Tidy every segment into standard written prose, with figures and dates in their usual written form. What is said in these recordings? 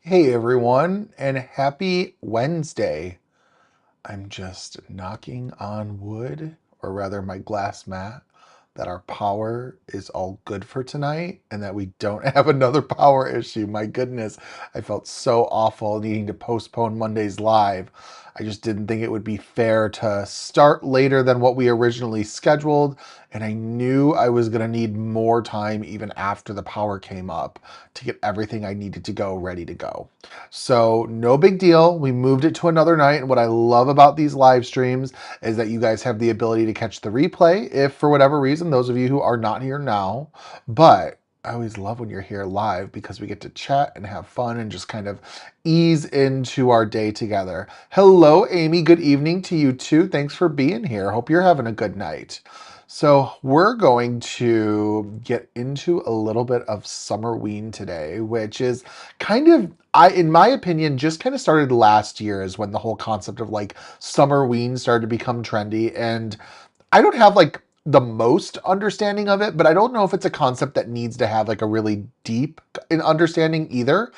Hey everyone, and happy Wednesday. I'm just knocking on wood, or rather my glass mat, that our power is all good for tonight and that we don't have another power issue. My goodness, I felt so awful needing to postpone Monday's live. I just didn't think it would be fair to start later than what we originally scheduled, and I knew I was going to need more time even after the power came up to get everything I needed to go ready to go. So no big deal. We moved it to another night. And what I love about these live streams is that you guys have the ability to catch the replay if for whatever reason, those of you who are not here now, but I always love when you're here live because we get to chat and have fun and just kind of ease into our day together. Hello, Amy. Good evening to you too. Thanks for being here. Hope you're having a good night. So we're going to get into a little bit of Summerween today, which is kind of, in my opinion, just kind of started last year is when the whole concept of like Summerween started to become trendy. And I don't have like the most understanding of it, but I don't know if it's a concept that needs to have like a really deep in understanding either.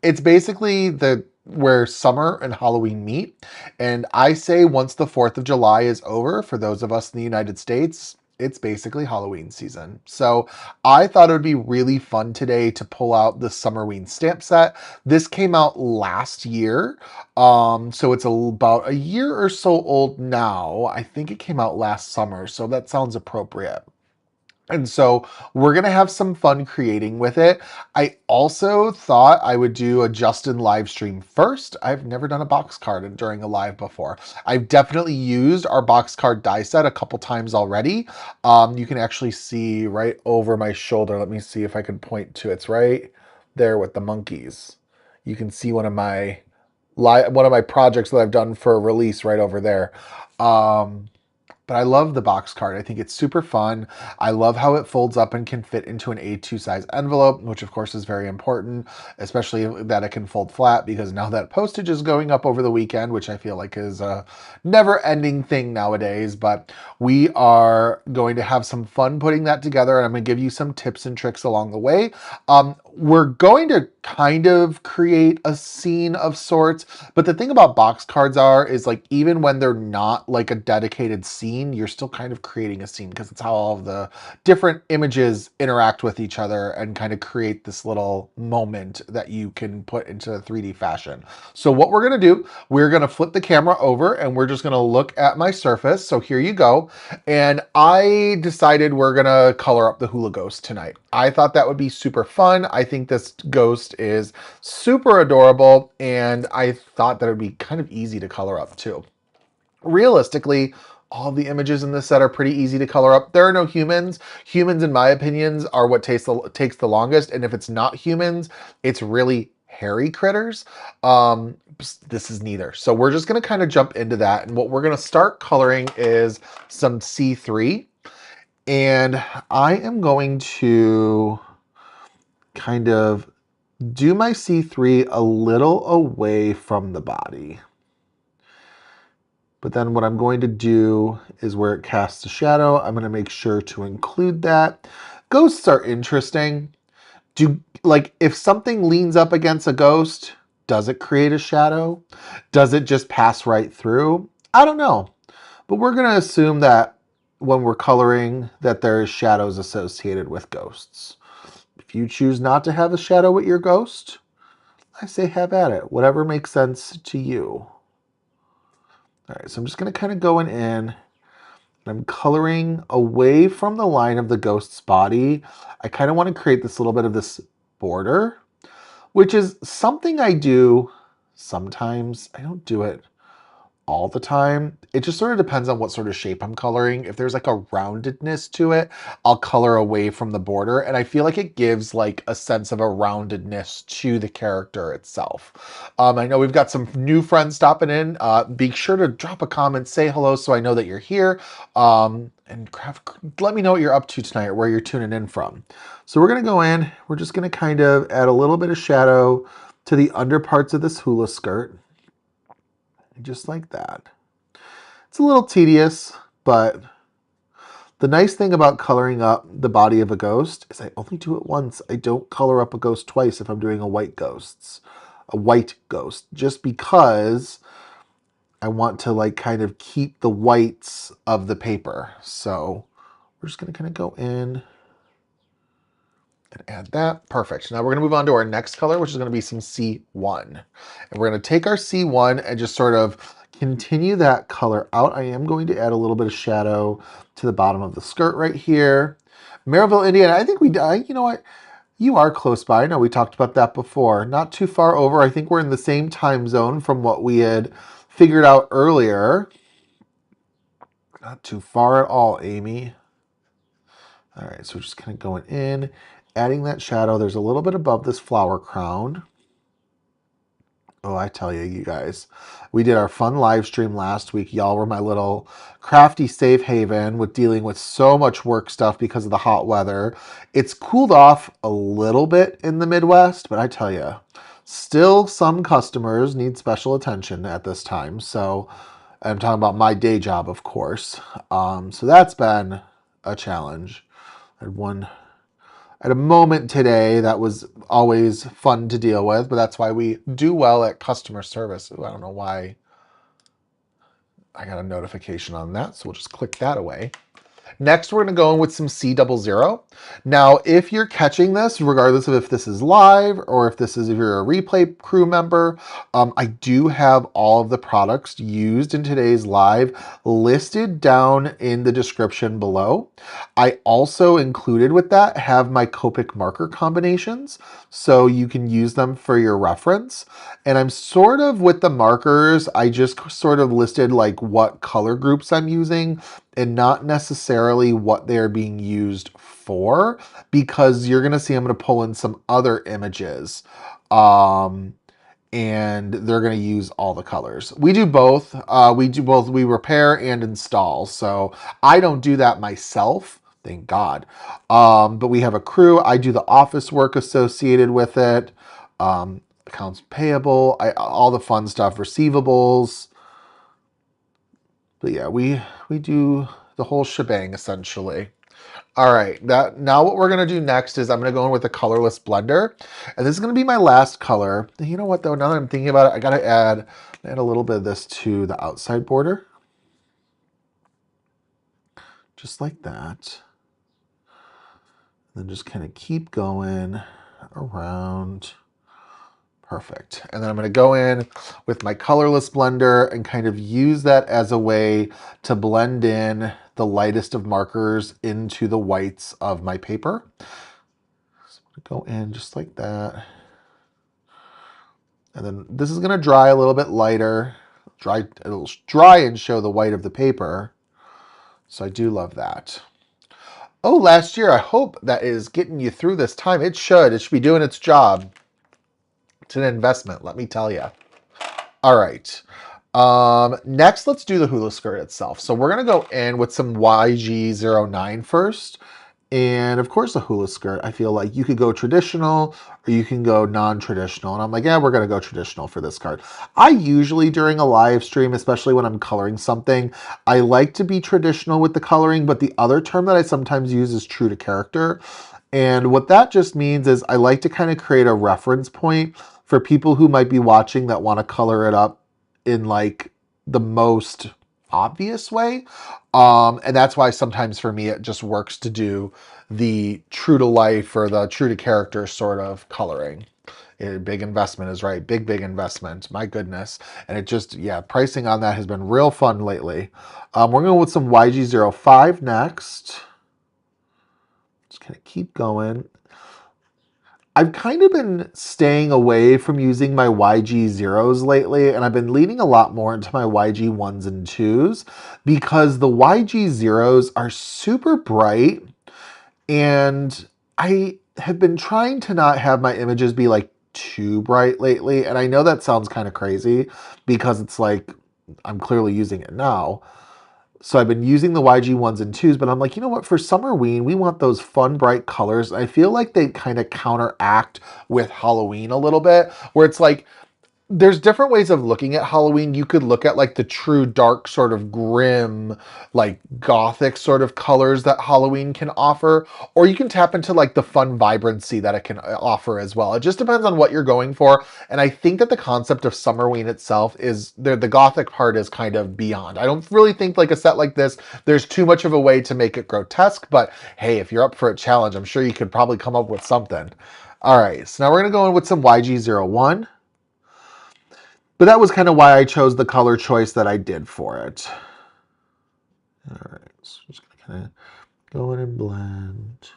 It's basically the where summer and Halloween meet. And I say once the 4th of July is over, for those of us in the United States, it's basically Halloween season. So I thought it would be really fun today to pull out the Summerween stamp set. This came out last year. So it's about a year or so old now. I think it came out last summer, so that sounds appropriate. And so we're going to have some fun creating with it. I also thought I would do a Justin live stream first. I've never done a box card during a live before. I've definitely used our box card die set a couple times already. You can actually see right over my shoulder. Let me see if I can point to it. It's right there with the monkeys. You can see one of my projects that I've done for a release right over there. Um, but I love the box card. I think it's super fun. I love how it folds up and can fit into an A2 size envelope, which of course is very important, especially that it can fold flat because now that postage is going up over the weekend, which I feel like is a never ending thing nowadays. But we are going to have some fun putting that together, and I'm going to give you some tips and tricks along the way. We're going to kind of create a scene of sorts, but the thing about box cards is like even when they're not like a dedicated scene, you're still kind of creating a scene because it's how all of the different images interact with each other and kind of create this little moment that you can put into a 3D fashion. So what we're going to do, we're going to flip the camera over and we're just going to look at my surface. So here you go. And I decided we're going to color up the hula ghost tonight. I thought that would be super fun. I think this ghost is super adorable, and I thought that it would be kind of easy to color up too. Realistically, all the images in this set are pretty easy to color up. There are no humans. Humans, in my opinions, are what takes the longest, and if it's not humans, it's really hairy critters. This is neither. So we're just going to kind of jump into that, and what we're going to start coloring is some C3, and I am going to kind of do my C3 a little away from the body. But then what I'm going to do is where it casts a shadow, I'm going to make sure to include that. Ghosts are interesting. Like if something leans up against a ghost, does it create a shadow? Does it just pass right through? I don't know. But we're going to assume that when we're coloring that there is shadows associated with ghosts. If you choose not to have a shadow with your ghost, I say have at it. Whatever makes sense to you. All right, so I'm just going to kind of go in. I'm coloring away from the line of the ghost's body. I kind of want to create this little bit of this border, which is something I do sometimes. I don't do it all the time. It just sort of depends on what sort of shape I'm coloring. If there's like a roundedness to it, I'll color away from the border. And I feel like it gives like a sense of a roundedness to the character itself. I know we've got some new friends stopping in. Be sure to drop a comment, say hello so I know that you're here. And let me know what you're up to tonight or where you're tuning in from. So we're going to go in. We're just going to kind of add a little bit of shadow to the under parts of this hula skirt. Just like that. It's a little tedious, but The nice thing about coloring up the body of a ghost is I only do it once. I don't color up a ghost twice if I'm doing a white ghost, just because I want to like kind of keep the whites of the paper. So we're just going to kind of go in and add that. Perfect. Now we're going to move on to our next color, which is going to be some C1. And we're going to take our C1 and just sort of continue that color out. I am going to add a little bit of shadow to the bottom of the skirt right here. Maryville, Indiana. I think you know what? You are close by. I know we talked about that before. Not too far over. I think we're in the same time zone from what we had figured out earlier. Not too far at all, Amy. All right, so we're just kind of going in, adding that shadow. There's a little bit above this flower crown. Oh, I tell you, you guys, we did our fun live stream last week. Y'all were my little crafty safe haven with dealing with so much work stuff because of the hot weather. It's cooled off a little bit in the Midwest, but I tell you, still some customers need special attention at this time. So I'm talking about my day job, of course. So that's been a challenge. I had a moment today that was always fun to deal with, but that's why we do well at customer service. Ooh, I don't know why I got a notification on that, so we'll just click that away. Next, we're going to go in with some C00. Now, if you're catching this, regardless of if this is live or if you're a replay crew member, I do have all of the products used in today's live listed down in the description below. I also included with that have my Copic marker combinations, so you can use them for your reference. And I'm sort of with the markers, I just sort of listed like what color groups I'm using and not necessarily what they're being used for, because you're going to see I'm going to pull in some other images. And they're going to use all the colors. We do both. We repair and install. So I don't do that myself, thank God. But we have a crew. I do the office work associated with it. Accounts payable, all the fun stuff, receivables. But yeah, we do the whole shebang essentially. All right, now what we're gonna do next is I'm gonna go in with a colorless blender, and this is gonna be my last color. You know what though? Now that I'm thinking about it, I gotta add a little bit of this to the outside border, just like that. Then just kind of keep going around. Perfect. And then I'm going to go in with my colorless blender and kind of use that as a way to blend in the lightest of markers into the whites of my paper. So I'm going to go in just like that. And then this is going to dry a little bit lighter. It'll dry and show the white of the paper. So I do love that. Oh, last year, I hope that is getting you through this time. It should be doing its job. It's an investment, let me tell you. All right. Next, let's do the hula skirt itself. So we're going to go in with some YG09 first. And of course, the hula skirt, I feel like you could go traditional or you can go non-traditional. And I'm like, yeah, we're going to go traditional for this card. I usually, during a live stream, especially when I'm coloring something, I like to be traditional with the coloring, but the other term that I sometimes use is true to character. And what that just means is I like to kind of create a reference point for people who might be watching that want to color it up in like the most obvious way. And that's why sometimes for me, it just works to do the true to life or the true to character sort of coloring. Big investment is right. Big investment. My goodness. And it just, yeah, pricing on that has been real fun lately. We're going with some YG05 next. Just kind of keep going. I've kind of been staying away from using my YG zeros lately, and I've been leaning a lot more into my YG ones and twos because the YG zeros are super bright, and I have been trying to not have my images be like too bright lately. And I know that sounds kind of crazy because it's like I'm clearly using it now. So I've been using the YG ones and twos, but I'm like, you know what? For Summerween, we want those fun, bright colors. I feel like they kind of counteract with Halloween a little bit, where it's like, there's different ways of looking at Halloween. You could look at like the true dark sort of grim, like gothic sort of colors that Halloween can offer, or you can tap into like the fun vibrancy that it can offer as well. It just depends on what you're going for. And I think that the concept of Summerween itself is the gothic part is kind of beyond. I don't really think like a set like this, there's too much of a way to make it grotesque, but hey, if you're up for a challenge, I'm sure you could probably come up with something. All right, so now we're gonna go in with some YG01. But that was kind of why I chose the color choice that I did for it. All right, so I'm just going to kind of go in and blend.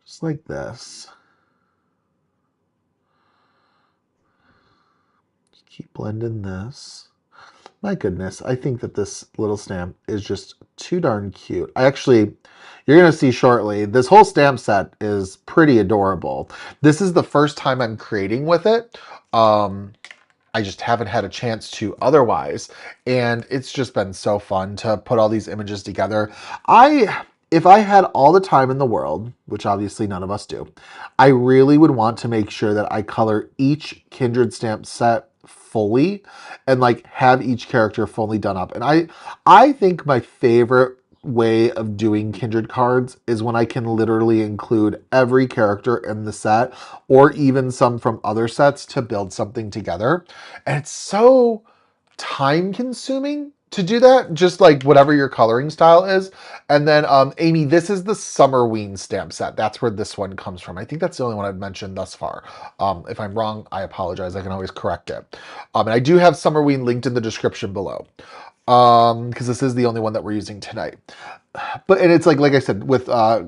Just like this. Just keep blending this. My goodness, I think that this little stamp is just too darn cute. You're going to see shortly, this whole stamp set is pretty adorable. This is the first time I'm creating with it. I just haven't had a chance to otherwise. And it's just been so fun to put all these images together. If I had all the time in the world, which obviously none of us do, I really would want to make sure that I color each Kindred stamp set fully and like have each character fully done up. And I think my favorite way of doing Kindred cards is when I can literally include every character in the set or even some from other sets to build something together. And it's so time consuming to do that, just like whatever your coloring style is. And then Amy, this is the Summerween stamp set. That's where this one comes from. I think that's the only one I've mentioned thus far. If I'm wrong, I apologize. I can always correct it. And I do have Summerween linked in the description below, because this is the only one that we're using tonight. And it's like I said, with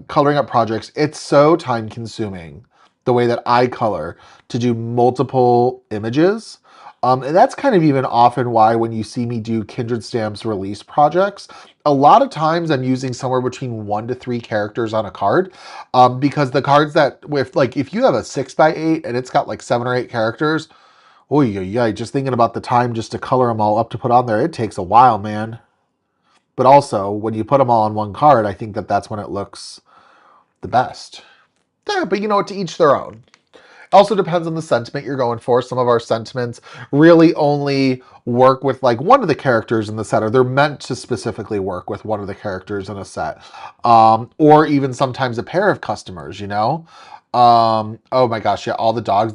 coloring up projects, it's so time consuming the way that I color to do multiple images. And that's kind of even often why when you see me do Kindred Stamps release projects, a lot of times I'm using somewhere between 1 to 3 characters on a card, because the cards that, if you have a 6x8 and it's got like 7 or 8 characters, oh yeah, just thinking about the time just to color them all up to put on there, it takes a while, man. But also, when you put them all on one card, I think that that's when it looks the best. Yeah, but you know what, to each their own. Also depends on the sentiment you're going for. Some of our sentiments really only work with like one of the characters in the set, or they're meant to specifically work with one of the characters in a set. Or even sometimes a pair of customers, you know? Oh my gosh, yeah, all the dogs.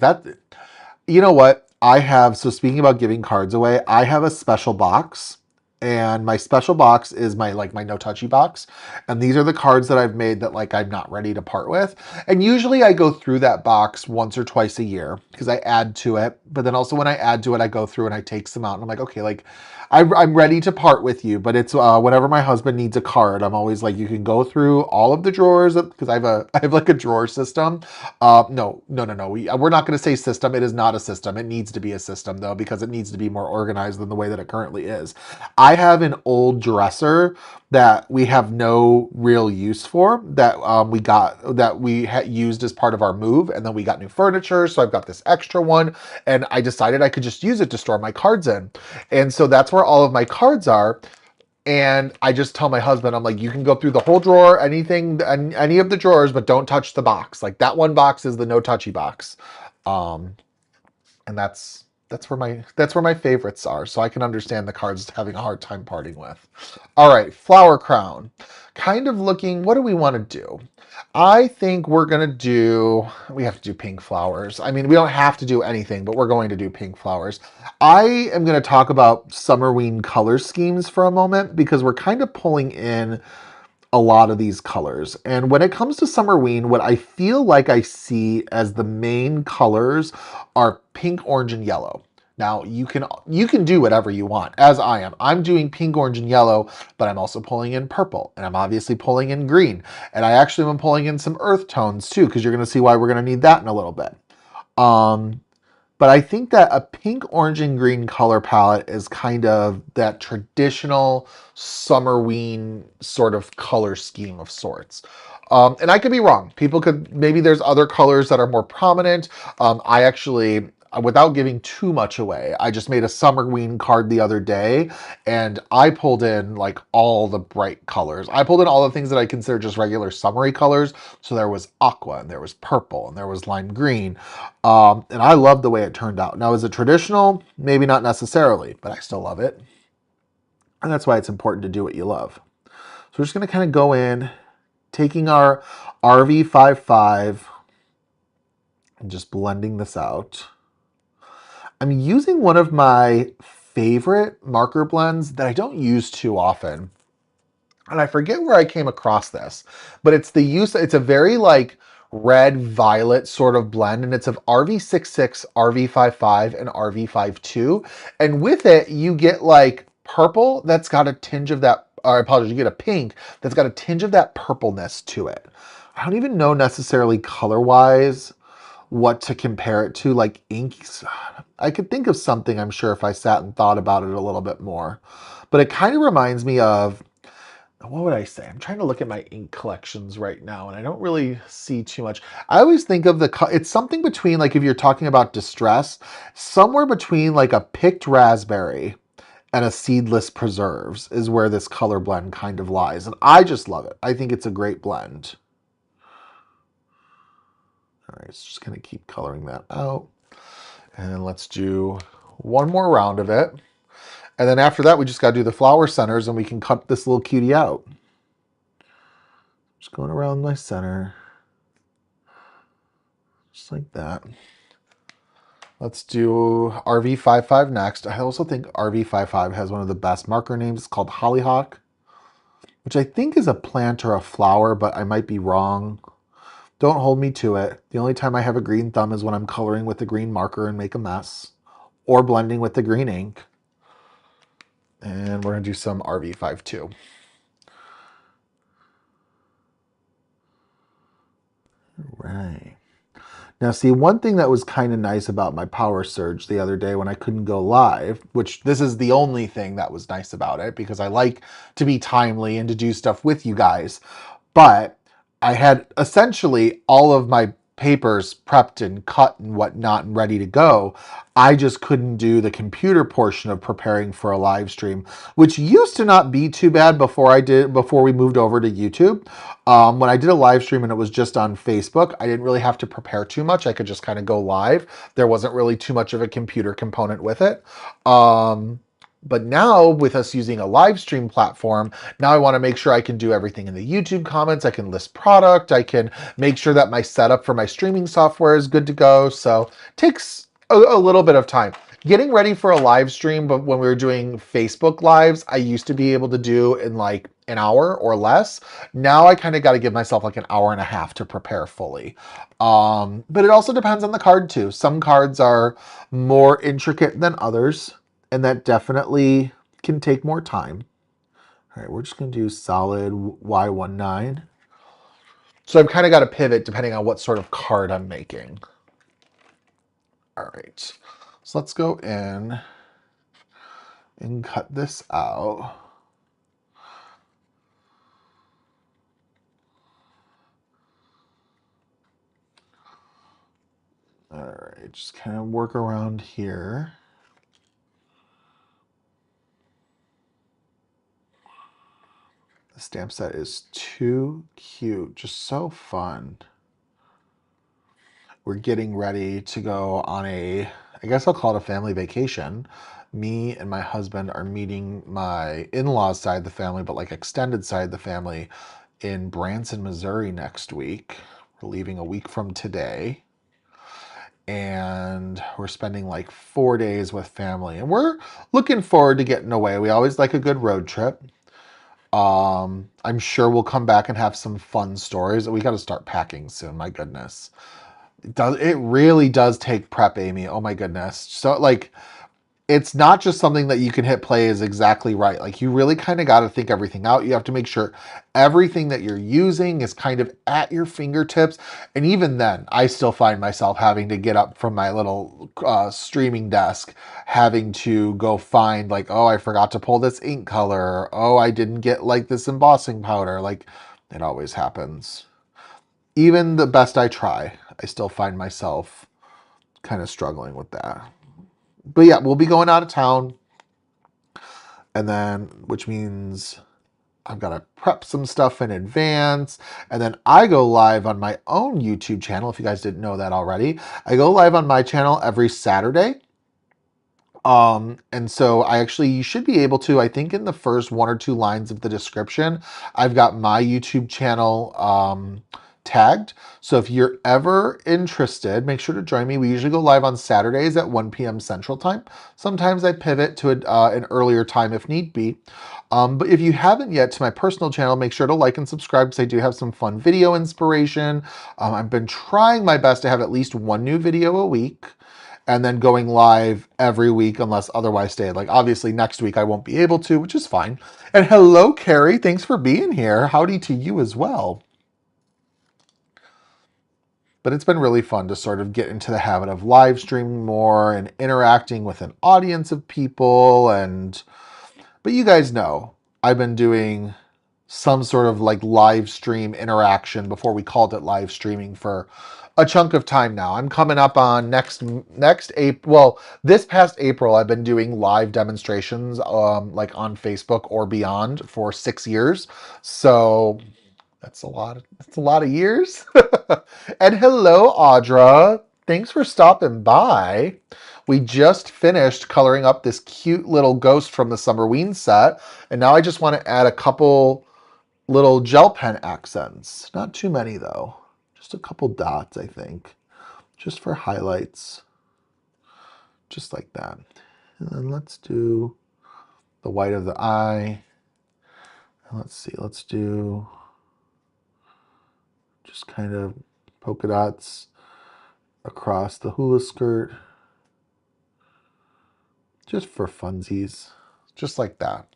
You know what? So speaking about giving cards away, I have a special box. And my special box is my no touchy box. And these are the cards that I've made that like I'm not ready to part with. And usually I go through that box once or twice a year because I add to it. But then also when I add to it, I go through and I take some out and I'm like, okay, like I'm ready to part with you. But it's whenever my husband needs a card, I'm always like, you can go through all of the drawers because I have like a drawer system. No. We're not going to say system. It is not a system. It needs to be a system though, because it needs to be more organized than the way that it currently is. I have an old dresser that we have no real use for that we used as part of our move, and then we got new furniture, so I've got this extra one, and I decided I could just use it to store my cards in, and so that's where all of my cards are. And I just tell my husband, I'm like, you can go through the whole drawer, anything, any of the drawers, but don't touch the box. Like that one box is the no touchy box, and that's where my favorites are, so I can understand the cards having a hard time parting with. All right, Flower Crown. Kind of looking, what do we want to do? I think we have to do pink flowers. I mean, we don't have to do anything, but we're going to do pink flowers. I am going to talk about Summerween color schemes for a moment because we're kind of pulling in a lot of these colors. And when it comes to Summerween, what I feel like I see as the main colors are pink, orange, and yellow. Now, you can do whatever you want, as I am. I'm doing pink, orange, and yellow, but I'm also pulling in purple, and I'm obviously pulling in green. And I actually am pulling in some earth tones, too, because you're going to see why we're going to need that in a little bit. But I think that a pink, orange, and green color palette is kind of that traditional Summerween sort of color scheme of sorts. And I could be wrong. Maybe there's other colors that are more prominent. without giving too much away, I just made a Summerween card the other day, and I pulled in like all the bright colors. I pulled in all the things that I consider just regular summery colors. So there was aqua, and there was purple, and there was lime green. And I love the way it turned out. Now, is it traditional? Maybe not necessarily, but I still love it. And that's why it's important to do what you love. So we're just going to kind of go in, taking our RV55 and just blending this out. I'm using one of my favorite marker blends that I don't use too often. And I forget where I came across this, but it's a very like red violet sort of blend, and it's of RV66, RV55, and RV52. And with it, you get like purple that's got a tinge of that, or I apologize, you get a pink that's got a tinge of that purpleness to it. I don't even know necessarily color-wise what to compare it to, like inks. I could think of something, I'm sure, if I sat and thought about it a little bit more. But it kind of reminds me of, what would I say? I'm trying to look at my ink collections right now, and I don't really see too much. I always think of it's something between, like if you're talking about distress, somewhere between like a picked raspberry and a seedless preserves is where this color blend kind of lies. And I just love it. I think it's a great blend. All right, so just gonna keep coloring that out. And let's do one more round of it. And then after that, we just gotta do the flower centers, and we can cut this little cutie out. Just going around my center, just like that. Let's do RV55 next. I also think RV55 has one of the best marker names. It's called Hollyhock, which I think is a plant or a flower, but I might be wrong. Don't hold me to it. The only time I have a green thumb is when I'm coloring with the green marker and make a mess, or blending with the green ink. And we're gonna do some RV52. Right. Now, see, one thing that was kind of nice about my power surge the other day when I couldn't go live, which this is the only thing that was nice about it, because I like to be timely and to do stuff with you guys, but I had essentially all of my papers prepped and cut and whatnot and ready to go. I just couldn't do the computer portion of preparing for a live stream, which used to not be too bad before we moved over to YouTube. When I did a live stream and it was just on Facebook, I didn't really have to prepare too much. I could just kind of go live. There wasn't really too much of a computer component with it. But now with us using a live stream platform, now I want to make sure I can do everything in the YouTube comments. I can list product. I can make sure that my setup for my streaming software is good to go. So it takes a little bit of time. Getting ready for a live stream, but when we were doing Facebook lives, I used to be able to do in like an hour or less. Now I kind of got to give myself like an hour and a half to prepare fully. But it also depends on the card too. Some cards are more intricate than others, and that definitely can take more time. All right, we're just going to do solid Y19. So I've kind of got to pivot depending on what sort of card I'm making. All right, so let's go in and cut this out. All right, just kind of work around here. The stamp set is too cute, just so fun. We're getting ready to go on I guess I'll call it a family vacation. Me and my husband are meeting my in-laws side of the family, but like extended side of the family, in Branson, Missouri next week. We're leaving a week from today. And we're spending like 4 days with family. And we're looking forward to getting away. We always like a good road trip. I'm sure we'll come back and have some fun stories. We got to start packing soon, my goodness. It really does take prep, Amy. Oh my goodness. So like, it's not just something that you can hit play is exactly right. Like you really kind of got to think everything out. You have to make sure everything that you're using is kind of at your fingertips. And even then, I still find myself having to get up from my little streaming desk, having to go find like, oh, I forgot to pull this ink color. Oh, I didn't get like this embossing powder. Like it always happens. Even the best I try, I still find myself kind of struggling with that. But yeah, we'll be going out of town. And then, which means I've got to prep some stuff in advance. And then I go live on my own YouTube channel. If you guys didn't know that already, I go live on my channel every Saturday. And so you should be able to, I think in the first 1 or 2 lines of the description, I've got my YouTube channel, tagged. So if you're ever interested, make sure to join me. We usually go live on Saturdays at 1 p.m. Central Time. Sometimes I pivot to an earlier time if need be. But if you haven't yet, to my personal channel, make sure to like and subscribe because I do have some fun video inspiration. I've been trying my best to have at least 1 new video a week, and then going live every week unless otherwise stated. Like obviously next week I won't be able to, which is fine. And hello, Carrie. Thanks for being here. Howdy to you as well. But it's been really fun to sort of get into the habit of live streaming more and interacting with an audience of people. But you guys know, I've been doing some sort of like live stream interaction before we called it live streaming for a chunk of time now. I'm coming up on next April. Well, this past April, I've been doing live demonstrations like on Facebook or beyond for 6 years. So that's a lot of years. And hello, Audra. Thanks for stopping by. We just finished coloring up this cute little ghost from the Summerween set. And now I just want to add a couple little gel pen accents. Not too many though. Just a couple dots, I think. Just for highlights. Just like that. And then let's do the white of the eye. And let's see, let's do just kind of polka dots across the hula skirt. Just for funsies. Just like that.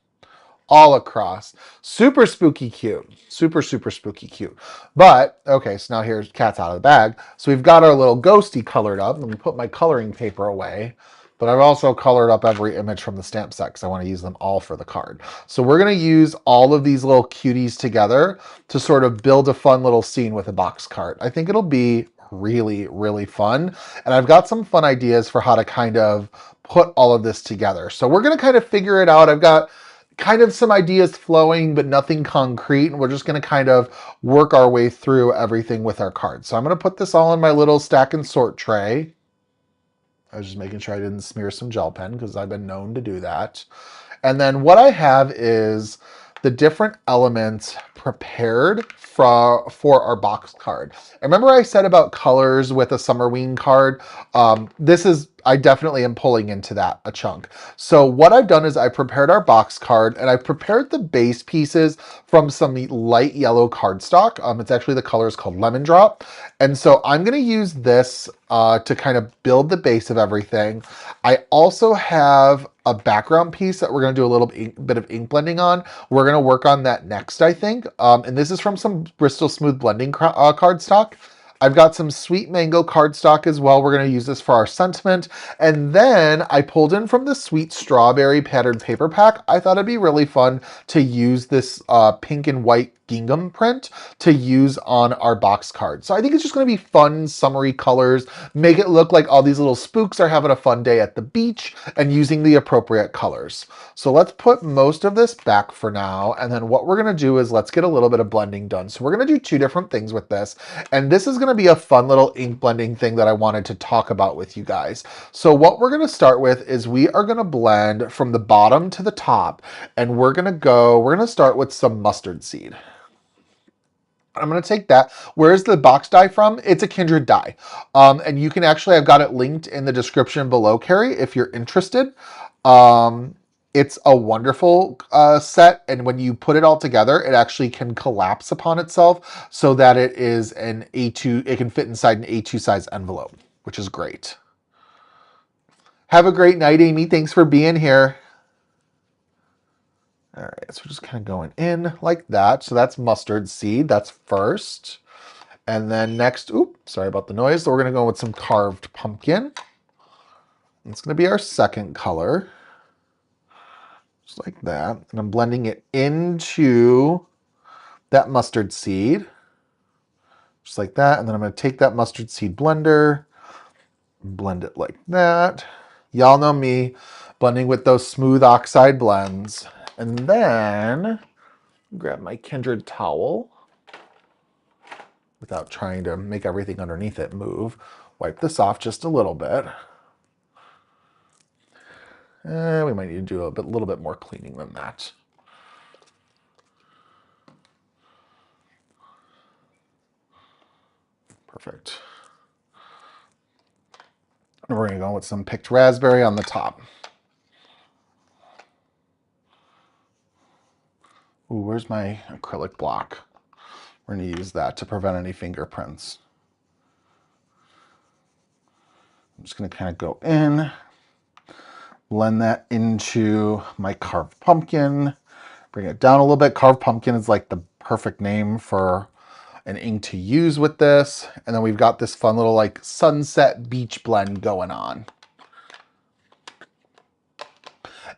All across. Super spooky cute. Super, super spooky cute. But, okay, so now here's cat's out of the bag. So we've got our little ghosty colored up. Let me put my coloring paper away. But I've also colored up every image from the stamp set because I want to use them all for the card. So we're going to use all of these little cuties together to sort of build a fun little scene with a box card. I think it'll be really, really fun. And I've got some fun ideas for how to kind of put all of this together. So we're going to kind of figure it out. I've got kind of some ideas flowing, but nothing concrete. And we're just going to kind of work our way through everything with our cards. So I'm going to put this all in my little stack and sort tray. I was just making sure I didn't smear some gel pen because I've been known to do that. And then what I have is the different elements prepared for our box card. And remember I said about colors with a Summerween card? I definitely am pulling into that a chunk. So what I've done is I prepared our box card and I prepared the base pieces from some light yellow cardstock. It's actually the color is called Lemon Drop. And so I'm going to use this to kind of build the base of everything. I also have a background piece that we're going to do a little bit of ink blending on. We're going to work on that next, I think. And this is from some Bristol Smooth Blending cardstock. I've got some Sweet Mango cardstock as well. We're going to use this for our sentiment. And then I pulled in from the Sweet Strawberry patterned paper pack. I thought it'd be really fun to use this pink and white gingham print to use on our box card. So I think it's just going to be fun, summery colors, make it look like all these little spooks are having a fun day at the beach and using the appropriate colors. So let's put most of this back for now. And then what we're going to do is let's get a little bit of blending done. So we're going to do 2 different things with this. And this is going to be a fun little ink blending thing that I wanted to talk about with you guys. So what we're going to start with is we are going to blend from the bottom to the top. And we're going to start with some mustard seed. I'm going to take that. Where's the box die from? It's a Kindred die. And you can actually, I've got it linked in the description below, Carrie, if you're interested. It's a wonderful set. And when you put it all together, it actually can collapse upon itself so that it is an A2, it can fit inside an A2 size envelope, which is great. Have a great night, Amy. Thanks for being here. All right, so we're just kind of going in like that. So that's mustard seed, that's first. And then next, oops, sorry about the noise. So we're gonna go with some carved pumpkin. It's gonna be our second color. Just like that. And I'm blending it into that mustard seed. Just like that. And then I'm gonna take that mustard seed blender, Blend it like that. Y'all know me, blending with those smooth oxide blends. And then grab my Kindred towel without trying to make everything underneath it move. Wipe this off just a little bit. We might need to do a little bit more cleaning than that. Perfect. And we're going to go with some picked raspberry on the top. Ooh, where's my acrylic block? We're going to use that to prevent any fingerprints. I'm just going to kind of go in, blend that into my carved pumpkin, bring it down a little bit. Carved pumpkin is like the perfect name for an ink to use with this. And then we've got this fun little like sunset beach blend going on.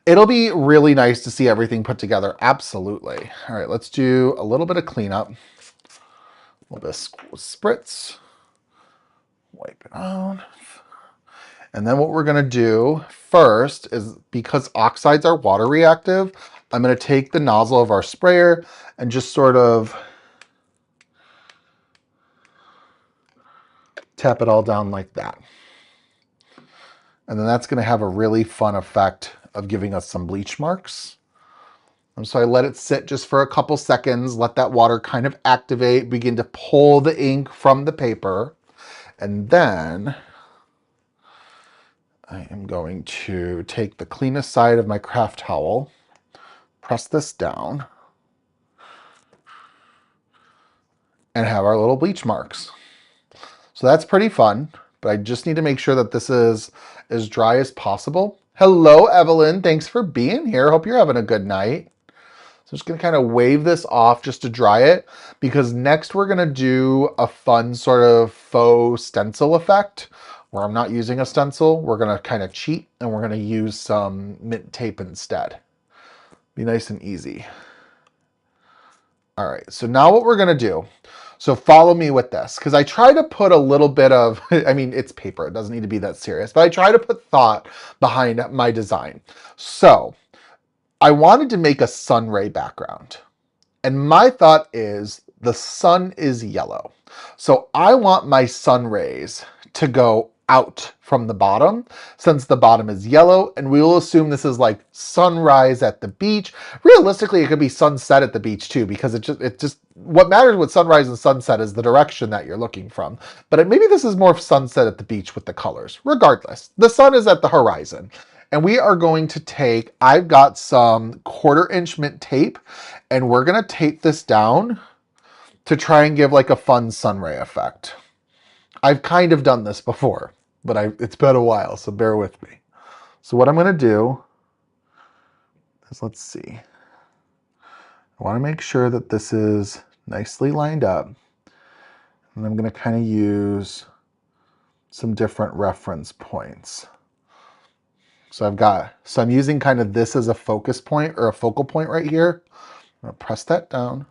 It'll be really nice to see everything put together. Absolutely. All right, let's do a little bit of cleanup. A little bit of spritz. Wipe it out. And then what we're going to do first is, because oxides are water reactive, I'm going to take the nozzle of our sprayer and just sort of tap it all down like that. And then that's going to have a really fun effect of giving us some bleach marks. And so I let it sit just for a couple seconds, let that water kind of activate, begin to pull the ink from the paper. And then I am going to take the cleanest side of my craft towel, press this down, and have our little bleach marks. So that's pretty fun, but I just need to make sure that this is as dry as possible. Hello, Evelyn. Thanks for being here. Hope you're having a good night. So I'm just going to kind of wave this off just to dry it, because next we're going to do a fun sort of faux stencil effect where I'm not using a stencil. We're going to kind of cheat and we're going to use some mint tape instead. Be nice and easy. All right, so now what we're going to do, so follow me with this, because I try to put a little bit of, I mean, it's paper. It doesn't need to be that serious, but I try to put thought behind my design. So I wanted to make a sun ray background. And my thought is the sun is yellow. So I want my sun rays to go out from the bottom, since the bottom is yellow, and we will assume this is like sunrise at the beach. Realistically, it could be sunset at the beach too, because it just what matters with sunrise and sunset is the direction that you're looking from. But maybe this is more sunset at the beach with the colors. Regardless, the sun is at the horizon. And we are going to take, I've got some 1/4" mint tape, and we're going to tape this down to try and give like a fun sunray effect. I've kind of done this before, but it's been a while, so bear with me. So what I'm going to do is, let's see. I want to make sure that this is nicely lined up. And I'm going to kind of use some different reference points. So I'm using kind of this as a focus point or a focal point right here. I'm going to press that down.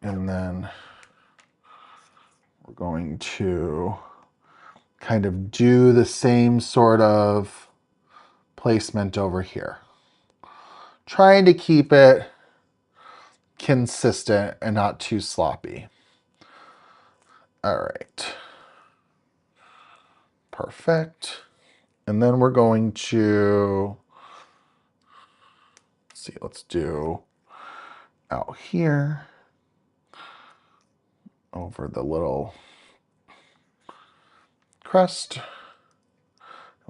And then we're going to kind of do the same sort of placement over here. Trying to keep it consistent and not too sloppy. All right. Perfect. And then we're going to, let's do out here over the little crest. And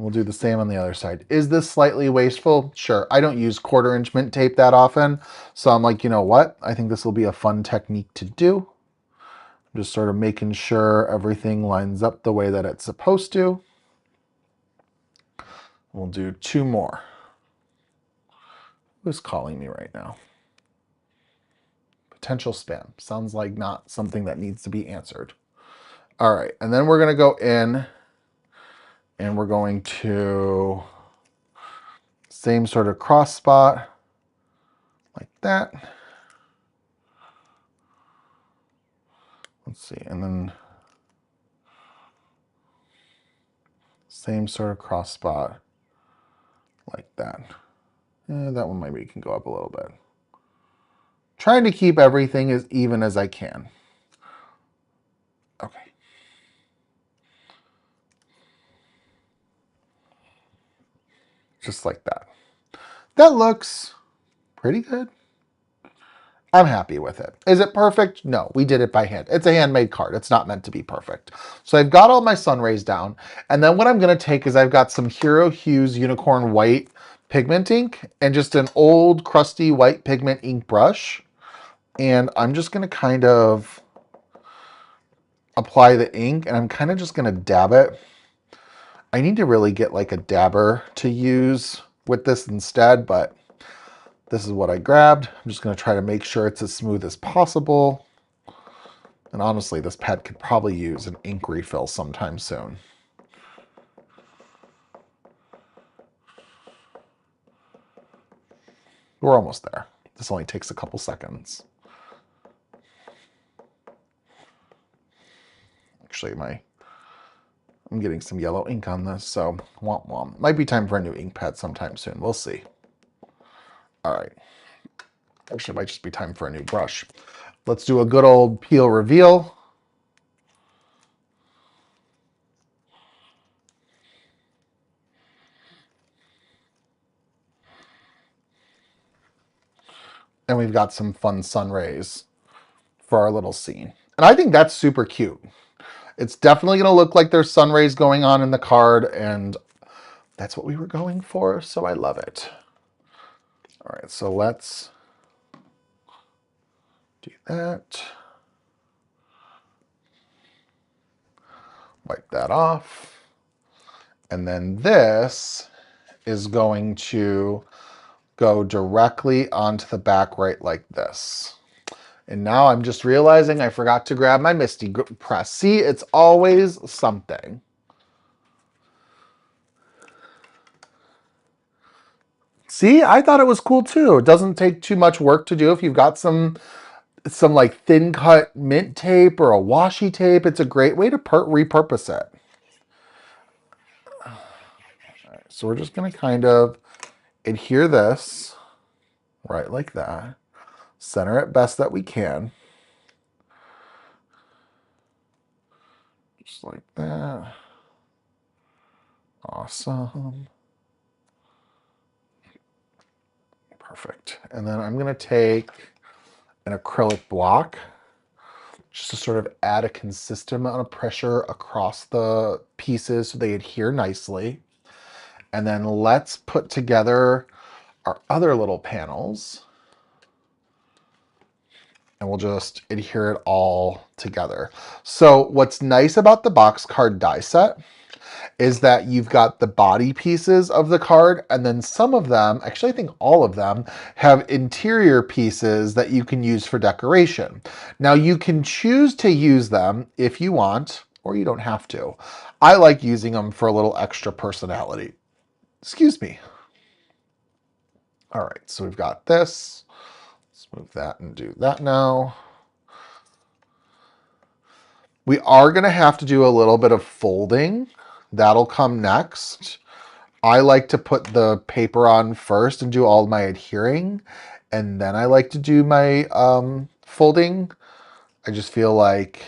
we'll do the same on the other side. Is this slightly wasteful? Sure. I don't use 1/4" mint tape that often. So I'm like, you know what? I think this will be a fun technique to do. I'm just sort of making sure everything lines up the way that it's supposed to. We'll do 2 more. Who's calling me right now? Potential spam. Sounds like not something that needs to be answered. All right. And then we're going to go in and we're going to same sort of cross spot like that. Let's see. And then Same sort of cross spot like that. That one maybe can go up a little bit. Trying to keep everything as even as I can. Okay. Just like that. That looks pretty good. I'm happy with it. Is it perfect? No, we did it by hand. It's a handmade card. It's not meant to be perfect. So I've got all my sun rays down. And then what I'm going to take is I've got some Hero Hues Unicorn White pigment ink and just an old crusty white pigment ink brush. And I'm just going to kind of apply the ink, and I'm kind of just going to dab it. I need to really get like a dabber to use with this instead, but this is what I grabbed. I'm just going to try to make sure it's as smooth as possible. And honestly, this pad could probably use an ink refill sometime soon. We're almost there. This only takes a couple seconds. Actually, I'm getting some yellow ink on this, so womp womp. Might be time for a new ink pad sometime soon. We'll see. All right. Actually, it might just be time for a new brush. Let's do a good old peel reveal. And we've got some fun sun rays for our little scene. And I think that's super cute. It's definitely going to look like there's sun rays going on in the card, and that's what we were going for, so I love it. All right, so let's do that. Wipe that off. And then this is going to go directly onto the back right like this. And now I'm just realizing I forgot to grab my Misty press. See, it's always something. See, I thought it was cool too. It doesn't take too much work to do. If you've got some like thin cut mint tape or a washi tape, it's a great way to repurpose it. All right, so we're just gonna kind of adhere this right like that. Center it best that we can. Just like that. Awesome. Perfect. And then I'm going to take an acrylic block just to sort of add a consistent amount of pressure across the pieces so they adhere nicely. And then let's put together our other little panels. And we'll just adhere it all together. So what's nice about the box card die set is that you've got the body pieces of the card, and then some of them, actually I think all of them, have interior pieces that you can use for decoration. Now you can choose to use them if you want, or you don't have to. I like using them for a little extra personality. Excuse me. All right, so we've got this. Let's move that and do that now. We are going to have to do a little bit of folding. That'll come next. I like to put the paper on first and do all my adhering, and then I like to do my folding. I just feel like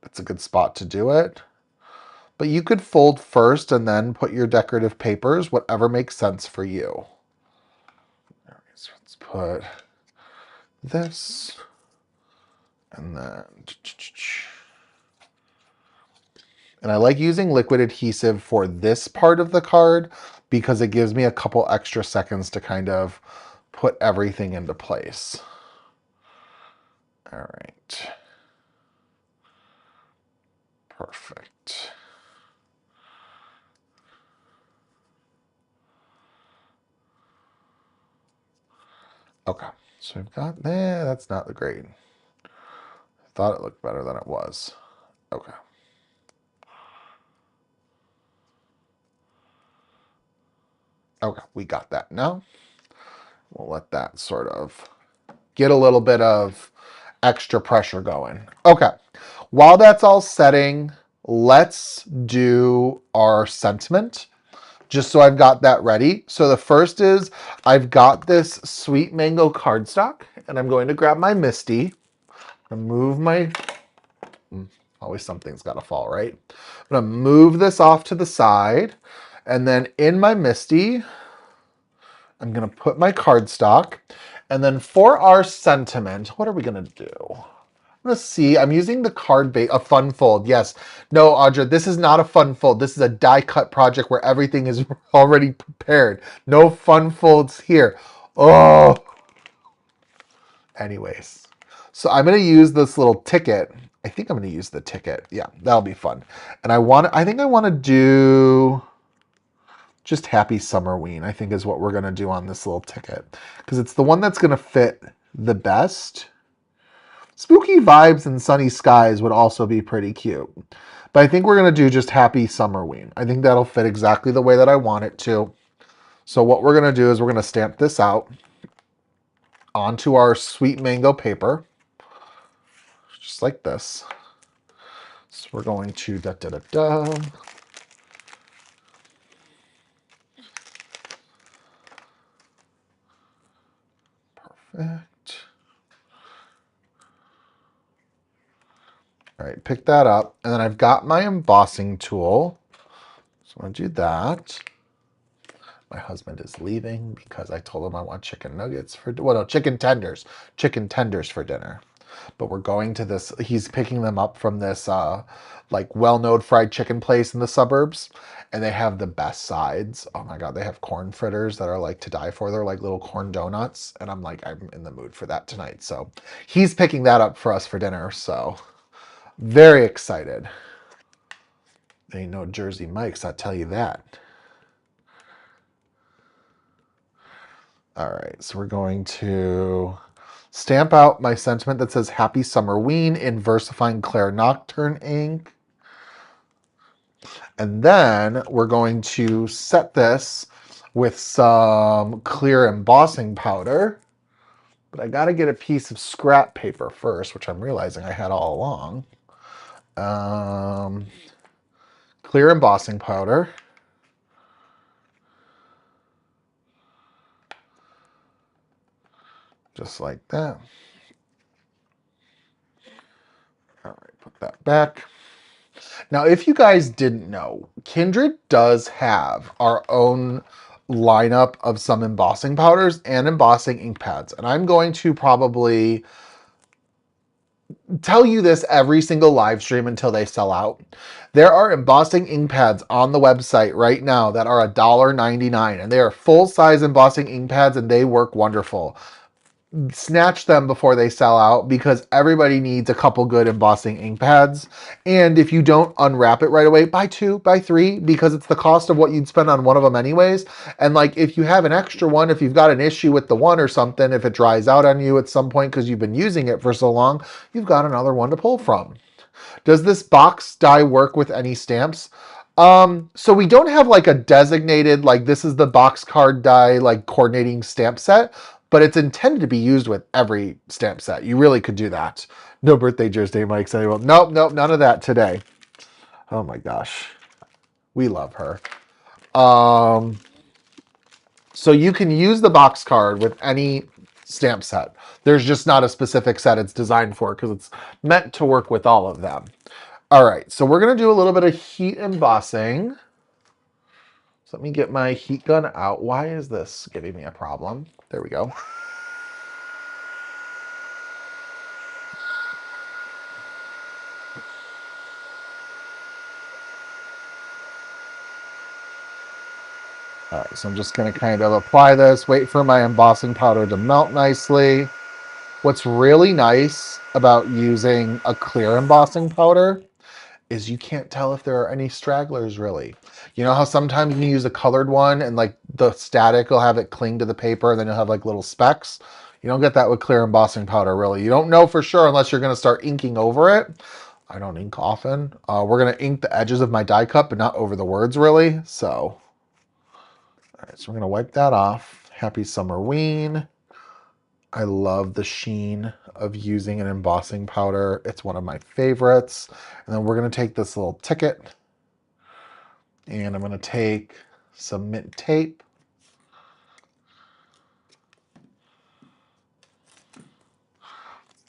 it's a good spot to do it. But you could fold first and then put your decorative papers, whatever makes sense for you. All right, so let's put this, and then... And I like using liquid adhesive for this part of the card because it gives me a couple extra seconds to kind of put everything into place. All right. Perfect. Okay, so we've got there. That's not the grade. I thought it looked better than it was. Okay. Okay, we got that now. We'll let that sort of get a little bit of extra pressure going. Okay, while that's all setting, let's do our sentiment, just so I've got that ready. So the first is, I've got this Sweet Mango cardstock, and I'm going to grab my Misty and move my, always something's got to fall, right? I'm going to move this off to the side, and then in my Misty, I'm going to put my cardstock, and then for our sentiment, what are we going to do? I'm going to see, I'm using the card base, a fun fold. Yes. No, Audra, this is not a fun fold. This is a die cut project where everything is already prepared. No fun folds here. Oh. Anyways. So I'm going to use this little ticket. I think I'm going to use the ticket. Yeah, that'll be fun. And I think I want to do just Happy Summerween, I think is what we're going to do on this little ticket. Because it's the one that's going to fit the best. Spooky Vibes and Sunny Skies would also be pretty cute. But I think we're going to do just Happy Summerween. I think that'll fit exactly the way that I want it to. So what we're going to do is we're going to stamp this out onto our Sweet Mango paper. Just like this. So we're going to da-da-da-da. Perfect. All right, pick that up. And then I've got my embossing tool. So I'm going to do that. My husband is leaving because I told him I want chicken nuggets for, well, no, chicken tenders for dinner. But we're going to this, he's picking them up from this like well-known fried chicken place in the suburbs. And they have the best sides. Oh my God, they have corn fritters that are like to die for. They're like little corn donuts. And I'm like, I'm in the mood for that tonight. So he's picking that up for us for dinner. So very excited. Ain't no Jersey Mike's, I'll tell you that. All right, so we're going to stamp out my sentiment that says Happy Summerween in VersaFine Clair Nocturne ink. And then we're going to set this with some clear embossing powder. But I got to get a piece of scrap paper first, which I'm realizing I had all along. Clear embossing powder. Just like that. All right, put that back. Now, if you guys didn't know, Kindred does have our own lineup of some embossing powders and embossing ink pads. And I'm going to probably tell you this every single live stream until they sell out. There are embossing ink pads on the website right now that are $1.99, and they are full-size embossing ink pads, and they work wonderful. Snatch them before they sell out, because everybody needs a couple good embossing ink pads. And if you don't unwrap it right away, buy 2, buy 3, because it's the cost of what you'd spend on one of them anyways. And like, if you have an extra one, if you've got an issue with the one or something, if it dries out on you at some point because you've been using it for so long, you've got another one to pull from. Does this box die work with any stamps? So we don't have like a designated, like this is the box card die, like coordinating stamp set, but it's intended to be used with every stamp set. You really could do that. No birthday Jersey Mike saying, well, nope, none of that today. Oh my gosh. We love her. So you can use the box card with any stamp set. There's just not a specific set it's designed for because it's meant to work with all of them. All right, so we're going to do a little bit of heat embossing. So let me get my heat gun out. Why is this giving me a problem? There we go. All right, so I'm just going to kind of apply this, wait for my embossing powder to melt nicely. What's really nice about using a clear embossing powder is you can't tell if there are any stragglers really. You know how sometimes you use a colored one and like the static will have it cling to the paper and then you'll have like little specks. You don't get that with clear embossing powder really. You don't know for sure unless you're going to start inking over it. I don't ink often. We're going to ink the edges of my die cut, but not over the words really. So, all right, so we're going to wipe that off. Happy Summerween. I love the sheen of using an embossing powder. It's one of my favorites. And then we're going to take this little ticket and I'm going to take some mint tape.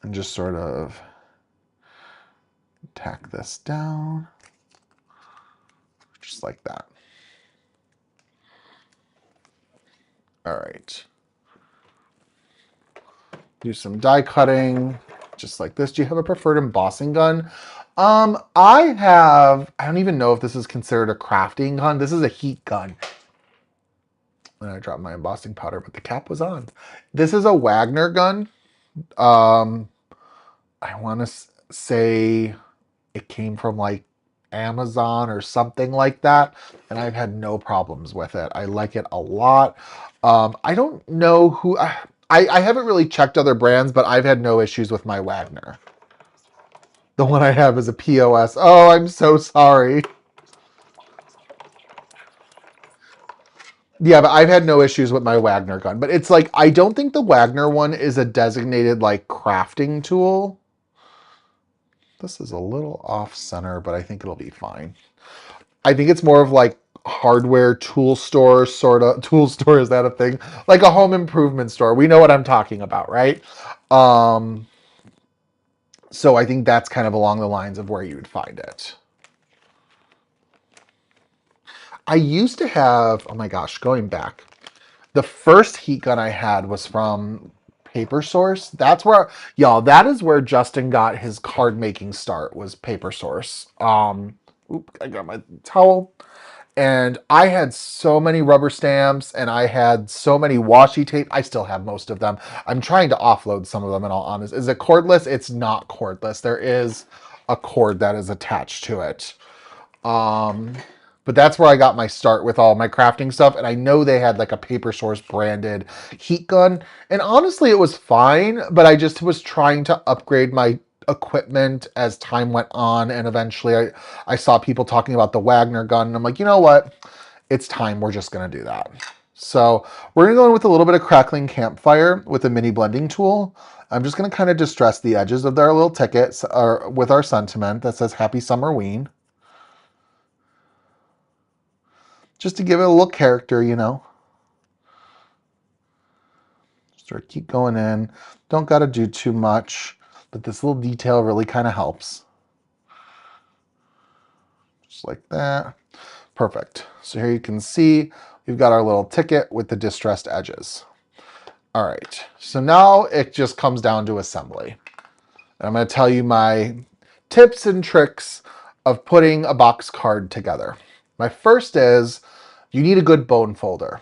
And just sort of tack this down, just like that. All right. Do some die cutting, just like this. Do you have a preferred embossing gun? I don't even know if this is considered a crafting gun. This is a heat gun. And I dropped my embossing powder, but the cap was on. This is a Wagner gun. I want to say it came from like Amazon or something like that, and I've had no problems with it. I like it a lot. I don't know who, I haven't really checked other brands, but I've had no issues with my Wagner. The one I have is a POS. Oh, I'm so sorry. Yeah, but I've had no issues with my Wagner gun. But it's like, I don't think the Wagner one is a designated like crafting tool. This is a little off center, but I think it'll be fine. I think it's more of like hardware tool store, sort of. Tool store, is that a thing? Like a home improvement store. We know what I'm talking about, right? So I think that's kind of along the lines of where you would find it. I used to have, oh my gosh, going back, the first heat gun I had was from Paper Source. That's where, y'all, that is where Justin got his card making start, was Paper Source. I got my towel. And I had so many rubber stamps and I had so many washi tape. I still have most of them. I'm trying to offload some of them, in all honesty. Is it cordless? It's not cordless. There is a cord that is attached to it. But that's where I got my start with all my crafting stuff. And I know they had like a Paper Source branded heat gun. And honestly, it was fine, but I just was trying to upgrade my equipment as time went on. And eventually I saw people talking about the Wagner gun. And I'm like, you know what? It's time. We're just going to do that. So we're going to go in with a little bit of Crackling Campfire with a mini blending tool. I'm just going to kind of distress the edges of their little tickets with our sentiment that says Happy Summerween. Just to give it a little character, you know. Sort of keep going in. Don't got to do too much, but this little detail really kind of helps. Just like that. Perfect. So here you can see we've got our little ticket with the distressed edges. All right, so now it just comes down to assembly. And I'm going to tell you my tips and tricks of putting a box card together. My first is you need a good bone folder.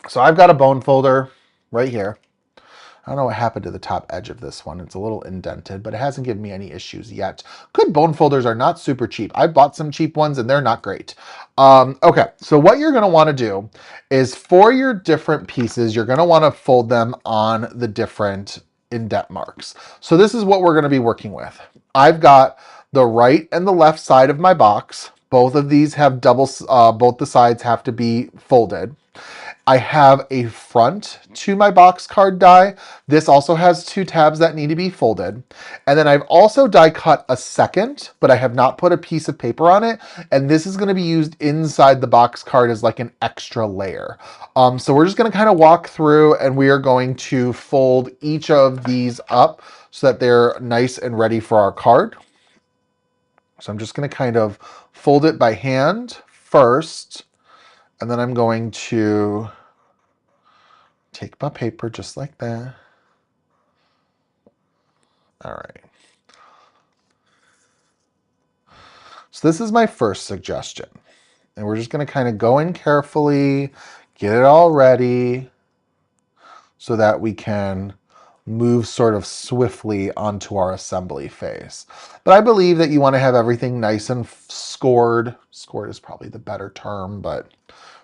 So I've got a bone folder right here. I don't know what happened to the top edge of this one. It's a little indented, but it hasn't given me any issues yet. Good bone folders are not super cheap. I bought some cheap ones and they're not great. Okay, so what you're gonna wanna do is for your different pieces, you're gonna wanna fold them on the different indent marks. So this is what we're gonna be working with. I've got the right and the left side of my box. Both of these have both the sides have to be folded. I have a front to my box card die. This also has two tabs that need to be folded. And then I've also die cut a second, but I have not put a piece of paper on it. And this is going to be used inside the box card as like an extra layer. So we're just going to kind of walk through and we are going to fold each of these up so that they're nice and ready for our card. So I'm just going to kind of fold it by hand first. And then I'm going to take my paper just like that. All right. So this is my first suggestion. And we're just going to kind of go in carefully, get it all ready so that we can move sort of swiftly onto our assembly phase. But I believe that you want to have everything nice and scored. Scored is probably the better term, but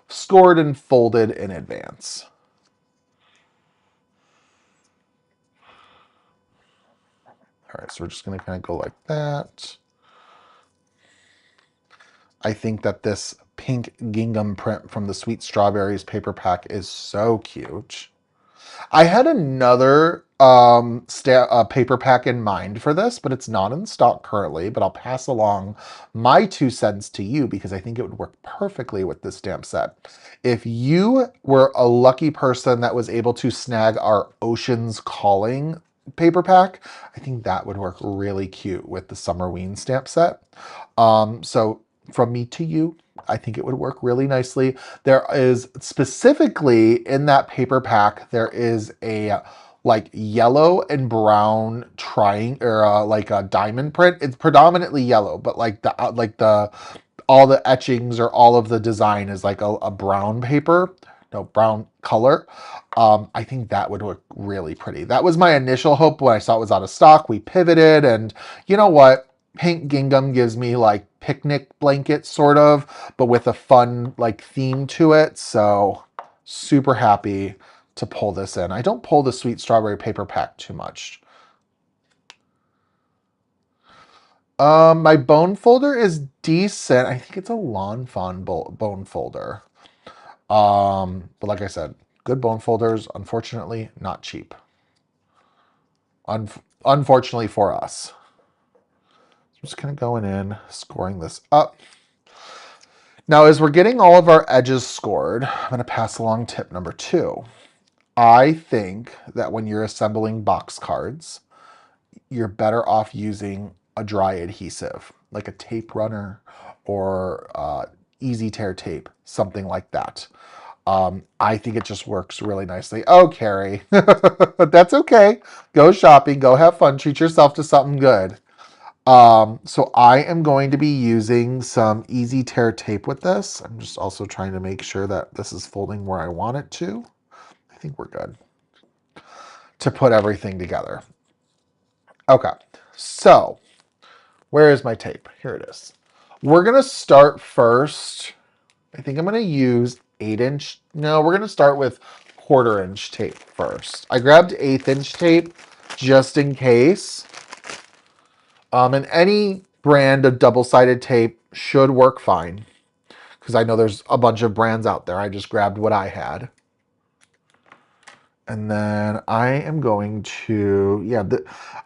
scored and folded in advance. All right, so we're just going to kind of go like that. I think that this pink gingham print from the Sweet Strawberries paper pack is so cute. I had another paper pack in mind for this, but it's not in stock currently, but I'll pass along my 2 cents to you because I think it would work perfectly with this stamp set. If you were a lucky person that was able to snag our Ocean's Calling paper pack, I think that would work really cute with the Summerween stamp set. So from me to you, I think it would work really nicely. There is specifically in that paper pack, there is a like yellow and brown triangle or like a diamond print. It's predominantly yellow, but like the all the etchings or all of the design is like a brown paper, no, brown color. I think that would look really pretty. That was my initial hope when I saw it was out of stock. We pivoted, and you know what? Pink gingham gives me like picnic blanket sort of, but with a fun like theme to it. So super happy to pull this in. I don't pull the sweet strawberry paper pack too much. My bone folder is decent. I think it's a Lawn Fawn bone folder. But like I said, good bone folders, unfortunately, not cheap. Unfortunately for us. I'm just kind of going in, scoring this up. Now, as we're getting all of our edges scored, I'm going to pass along tip number 2. I think that when you're assembling box cards, you're better off using a dry adhesive, like a tape runner or easy tear tape, something like that. I think it just works really nicely. Oh, Carrie, that's okay. Go shopping, go have fun, treat yourself to something good. So I am going to be using some easy tear tape with this. I'm just also trying to make sure that this is folding where I want it to. I think we're good to put everything together. Okay, so where is my tape? Here it is. We're gonna start first. I think I'm gonna use 8-inch. No, we're gonna start with 1/4-inch tape first. I grabbed 1/8-inch tape just in case. And any brand of double-sided tape should work fine because I know there's a bunch of brands out there. I just grabbed what I had. And then I am going to, yeah,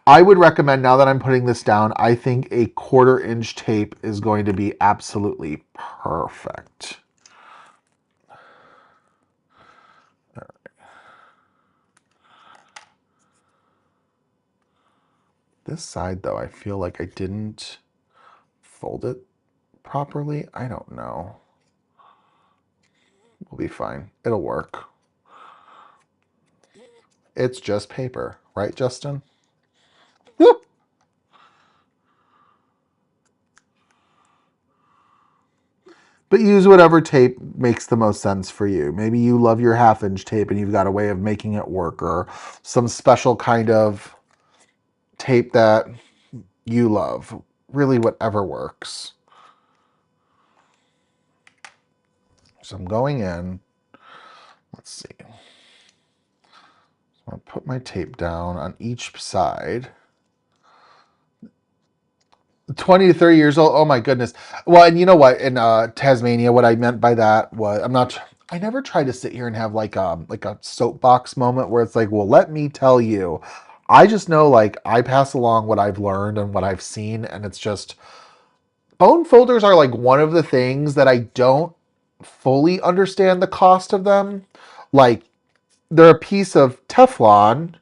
I would recommend, now that I'm putting this down, I think a 1/4-inch tape is going to be absolutely perfect. This side, though, I feel like I didn't fold it properly. I don't know. We'll be fine. It'll work. It's just paper, right, Justin? Whoop. But use whatever tape makes the most sense for you. Maybe you love your 1/2-inch tape and you've got a way of making it work, or some special kind of tape that you love. Really, whatever works. So I'm going in. Let's see. I'm going to put my tape down on each side. 20 to 30 years old. Oh my goodness. Well, and you know what? In Tasmania, what I meant by that was I never try to sit here and have like a soapbox moment where it's like, well, let me tell you. I just know like I pass along what I've learned and what I've seen, and it's just bone folders are like one of the things that I don't fully understand the cost of them. Like they're a piece of Teflon.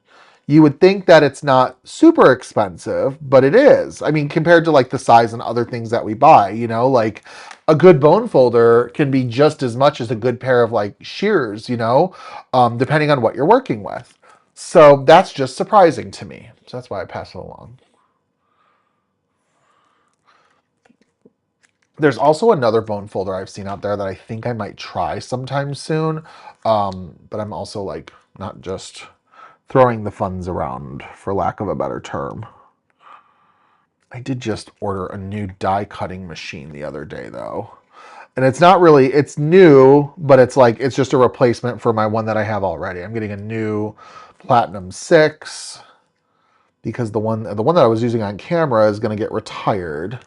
You would think that it's not super expensive, but it is. I mean, compared to like the size and other things that we buy, like a good bone folder can be just as much as a good pair of like shears, depending on what you're working with. So that's just surprising to me. So that's why I pass it along. There's also another bone folder I've seen out there that I think I might try sometime soon. But I'm also like not just throwing the funds around, for lack of a better term. I did just order a new die cutting machine the other day though. And it's not really, it's new, but it's just a replacement for my one that I have already. I'm getting a new Platinum 6 because the one that I was using on camera is going to get retired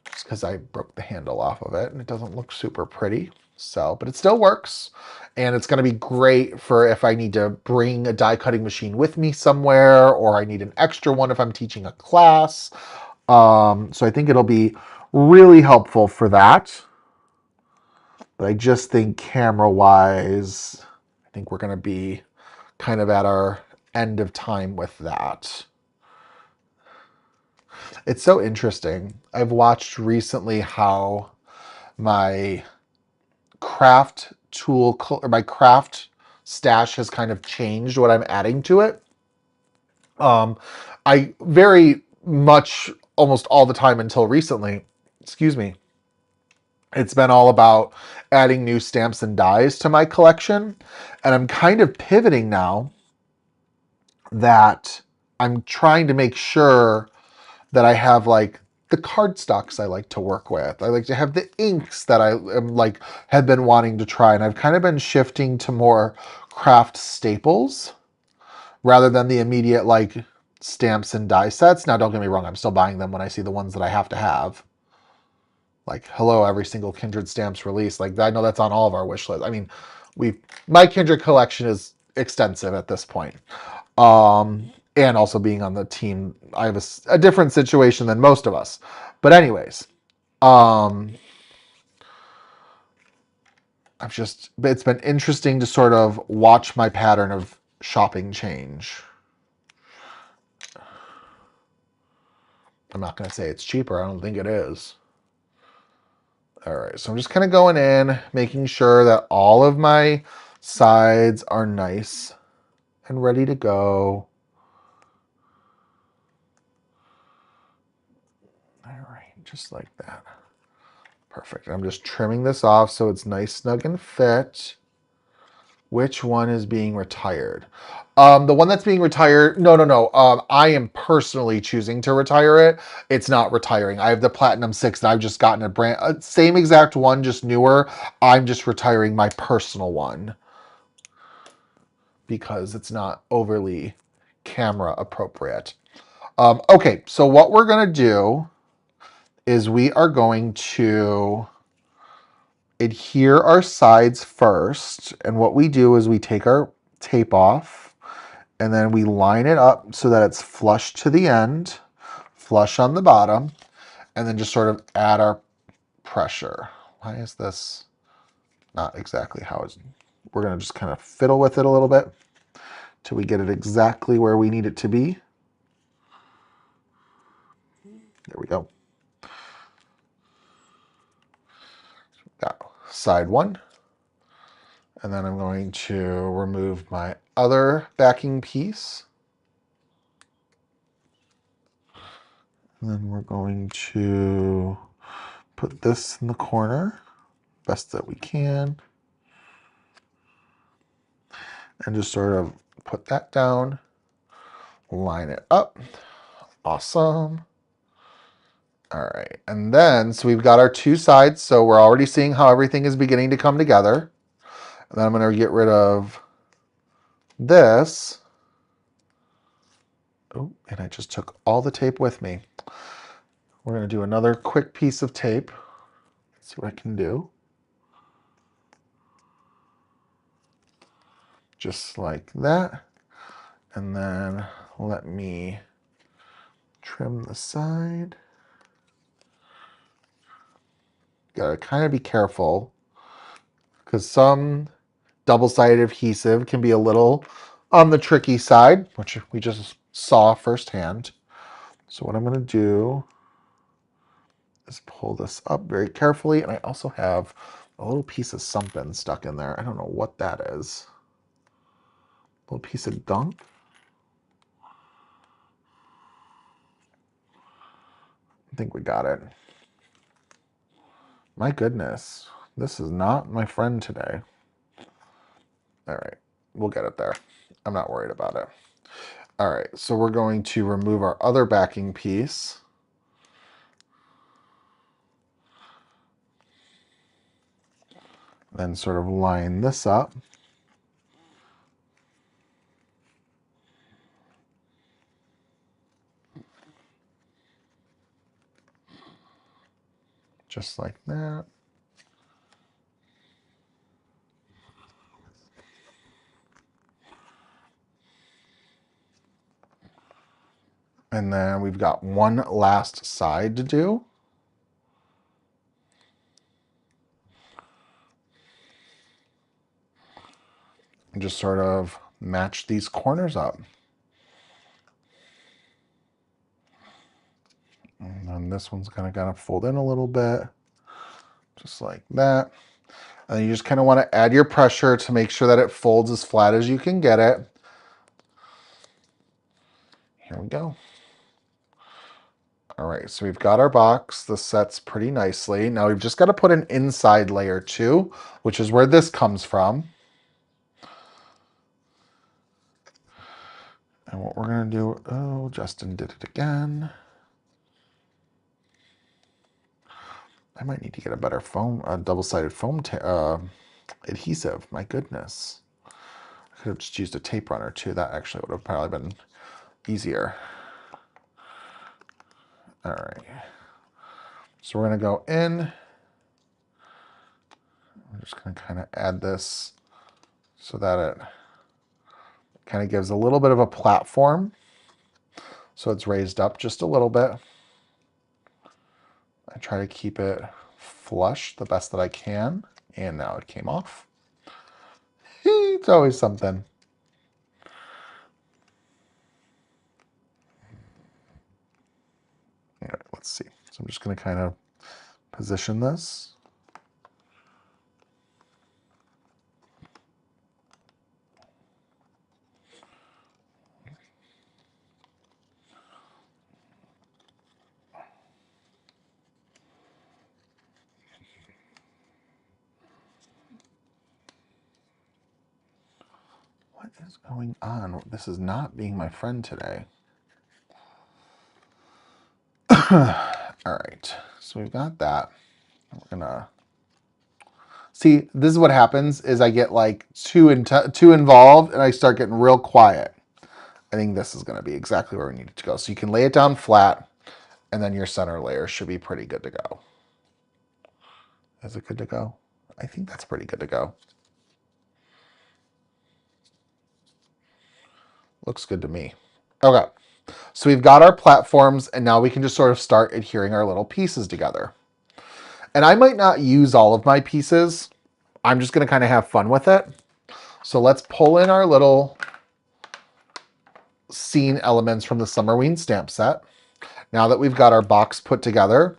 just because I broke the handle off of it and it doesn't look super pretty. So, but it still works. And it's going to be great for if I need to bring a die cutting machine with me somewhere, or I need an extra one if I'm teaching a class. So I think it'll be really helpful for that. But I just think camera-wise, I think we're going to be kind of at our end of time with that. It's so interesting. I've watched recently how my craft tool or my craft stash has kind of changed what I'm adding to it. I very much almost all the time until recently, excuse me, it's been all about adding new stamps and dies to my collection. And I'm kind of pivoting now that I'm trying to make sure that I have like the cardstocks I like to work with. I like to have the inks that I am like have been wanting to try. And I've kind of been shifting to more craft staples rather than the immediate like stamps and die sets. Now, don't get me wrong, I'm still buying them when I see the ones that I have to have. Like, hello, every single Kindred stamps release. Like, I know that's on all of our wish lists. I mean, my Kindred collection is extensive at this point. And also being on the team, I have a different situation than most of us. But anyways, it's been interesting to sort of watch my pattern of shopping change. I'm not going to say it's cheaper. I don't think it is. All right, so I'm just kind of going in, making sure that all of my sides are nice and ready to go. All right, just like that. Perfect. I'm just trimming this off so it's nice, snug, and fit. Which one is being retired? The one that's being retired, no. I am personally choosing to retire it. It's not retiring. I have the Platinum 6 and I've just gotten a brand, same exact one, just newer. I'm just retiring my personal one because it's not overly camera appropriate. Okay, so what we're gonna do is we are going to adhere our sides first. And what we do is we take our tape off and then we line it up so that it's flush to the end, flush on the bottom, and then just sort of add our pressure. Why is this not exactly how it's... We're going to just kind of fiddle with it a little bit till we get it exactly where we need it to be. There we go. Got side one. And then I'm going to remove my other backing piece. And then we're going to put this in the corner, best that we can. And just sort of put that down, line it up. Awesome. All right, and then, so we've got our two sides, so we're already seeing how everything is beginning to come together. And then I'm gonna get rid of this. Oh, and I just took all the tape with me. We're gonna do another quick piece of tape. Let's see what I can do. Just like that. And then let me trim the side. Gotta kind of be careful because some double-sided adhesive can be a little on the tricky side, which we just saw firsthand. So what I'm going to do is pull this up very carefully, and I also have a little piece of something stuck in there. I don't know what that is. A little piece of gunk. I think we got it. My goodness, this is not my friend today. All right, we'll get it there. I'm not worried about it. All right, so we're going to remove our other backing piece. Then sort of line this up. Just like that. And then we've got one last side to do. And just sort of match these corners up. And then this one's gonna kind of fold in a little bit, just like that. And you just kind of want to add your pressure to make sure that it folds as flat as you can get it. Here we go. All right, so we've got our box. This sets pretty nicely. Now we've just got to put an inside layer too, which is where this comes from. And what we're going to do, oh, Justin did it again. I might need to get a better foam, double-sided foam adhesive. My goodness. I could have just used a tape runner too. That actually would have probably been easier. All right. So we're going to go in. I'm just going to kind of add this so that it kind of gives a little bit of a platform. So it's raised up just a little bit. I try to keep it flush the best that I can. And now it came off. It's always something. All right, let's see. So I'm just going to kind of position this. What is going on? This is not being my friend today. All right, so we've got that. We're gonna see. This is what happens: is I get like too involved, and I start getting real quiet. I think this is going to be exactly where we need it to go. So you can lay it down flat, and then your center layer should be pretty good to go. Is it good to go? I think that's pretty good to go. Looks good to me. Okay, so we've got our platforms, and now we can just sort of start adhering our little pieces together. And I might not use all of my pieces. I'm just going to kind of have fun with it. So let's pull in our little scene elements from the Summerween Stamp set. Now that we've got our box put together,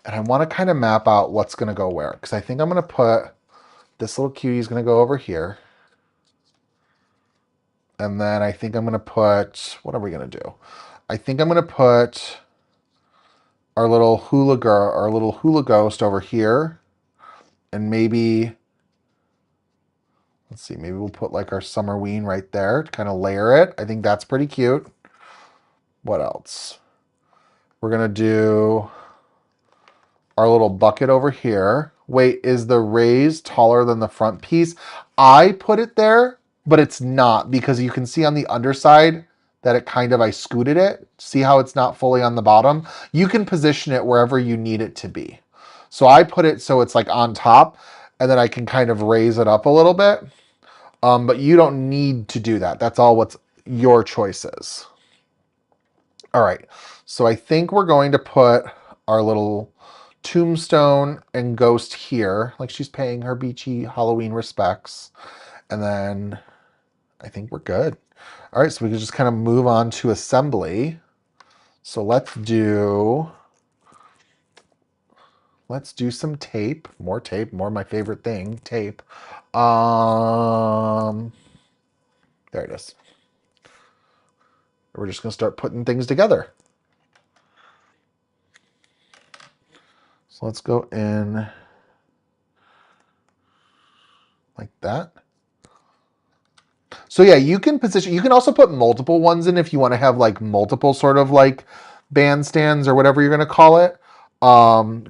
and I want to kind of map out what's going to go where, because I think I'm going to put this little cutie is going to go over here. And then I think I'm going to put, what are we going to do? I think I'm going to put our little hula girl, our little hula ghost over here. And maybe, let's see, maybe we'll put like our Summerween right there to kind of layer it. I think that's pretty cute. What else? We're going to do our little bucket over here. Wait, is the raise taller than the front piece? I put it there, but it's not, because you can see on the underside that it kind of, I scooted it. See how it's not fully on the bottom? You can position it wherever you need it to be. So I put it so it's like on top, and then I can kind of raise it up a little bit. But you don't need to do that. That's all what's your choices. All right, so I think we're going to put our little tombstone and ghost here, like she's paying her beachy Halloween respects. And then I think we're good. All right, so we can just kind of move on to assembly. So let's do some tape, more my favorite thing, tape. There it is. We're just gonna start putting things together. So let's go in like that. So yeah, you can position, you can also put multiple ones in if you want to have like multiple sort of like bandstands or whatever you're going to call it.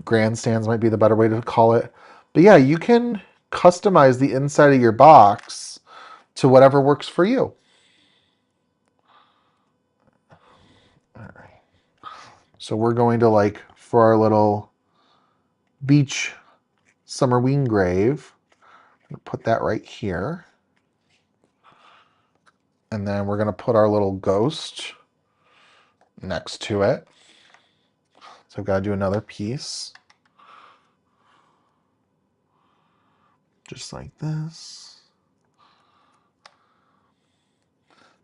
Grandstands might be the better way to call it. But yeah, you can customize the inside of your box to whatever works for you. All right. So we're going to, like, for our little beach Summerween grave, put that right here. And then we're going to put our little ghost next to it. So I've got to do another piece. Just like this.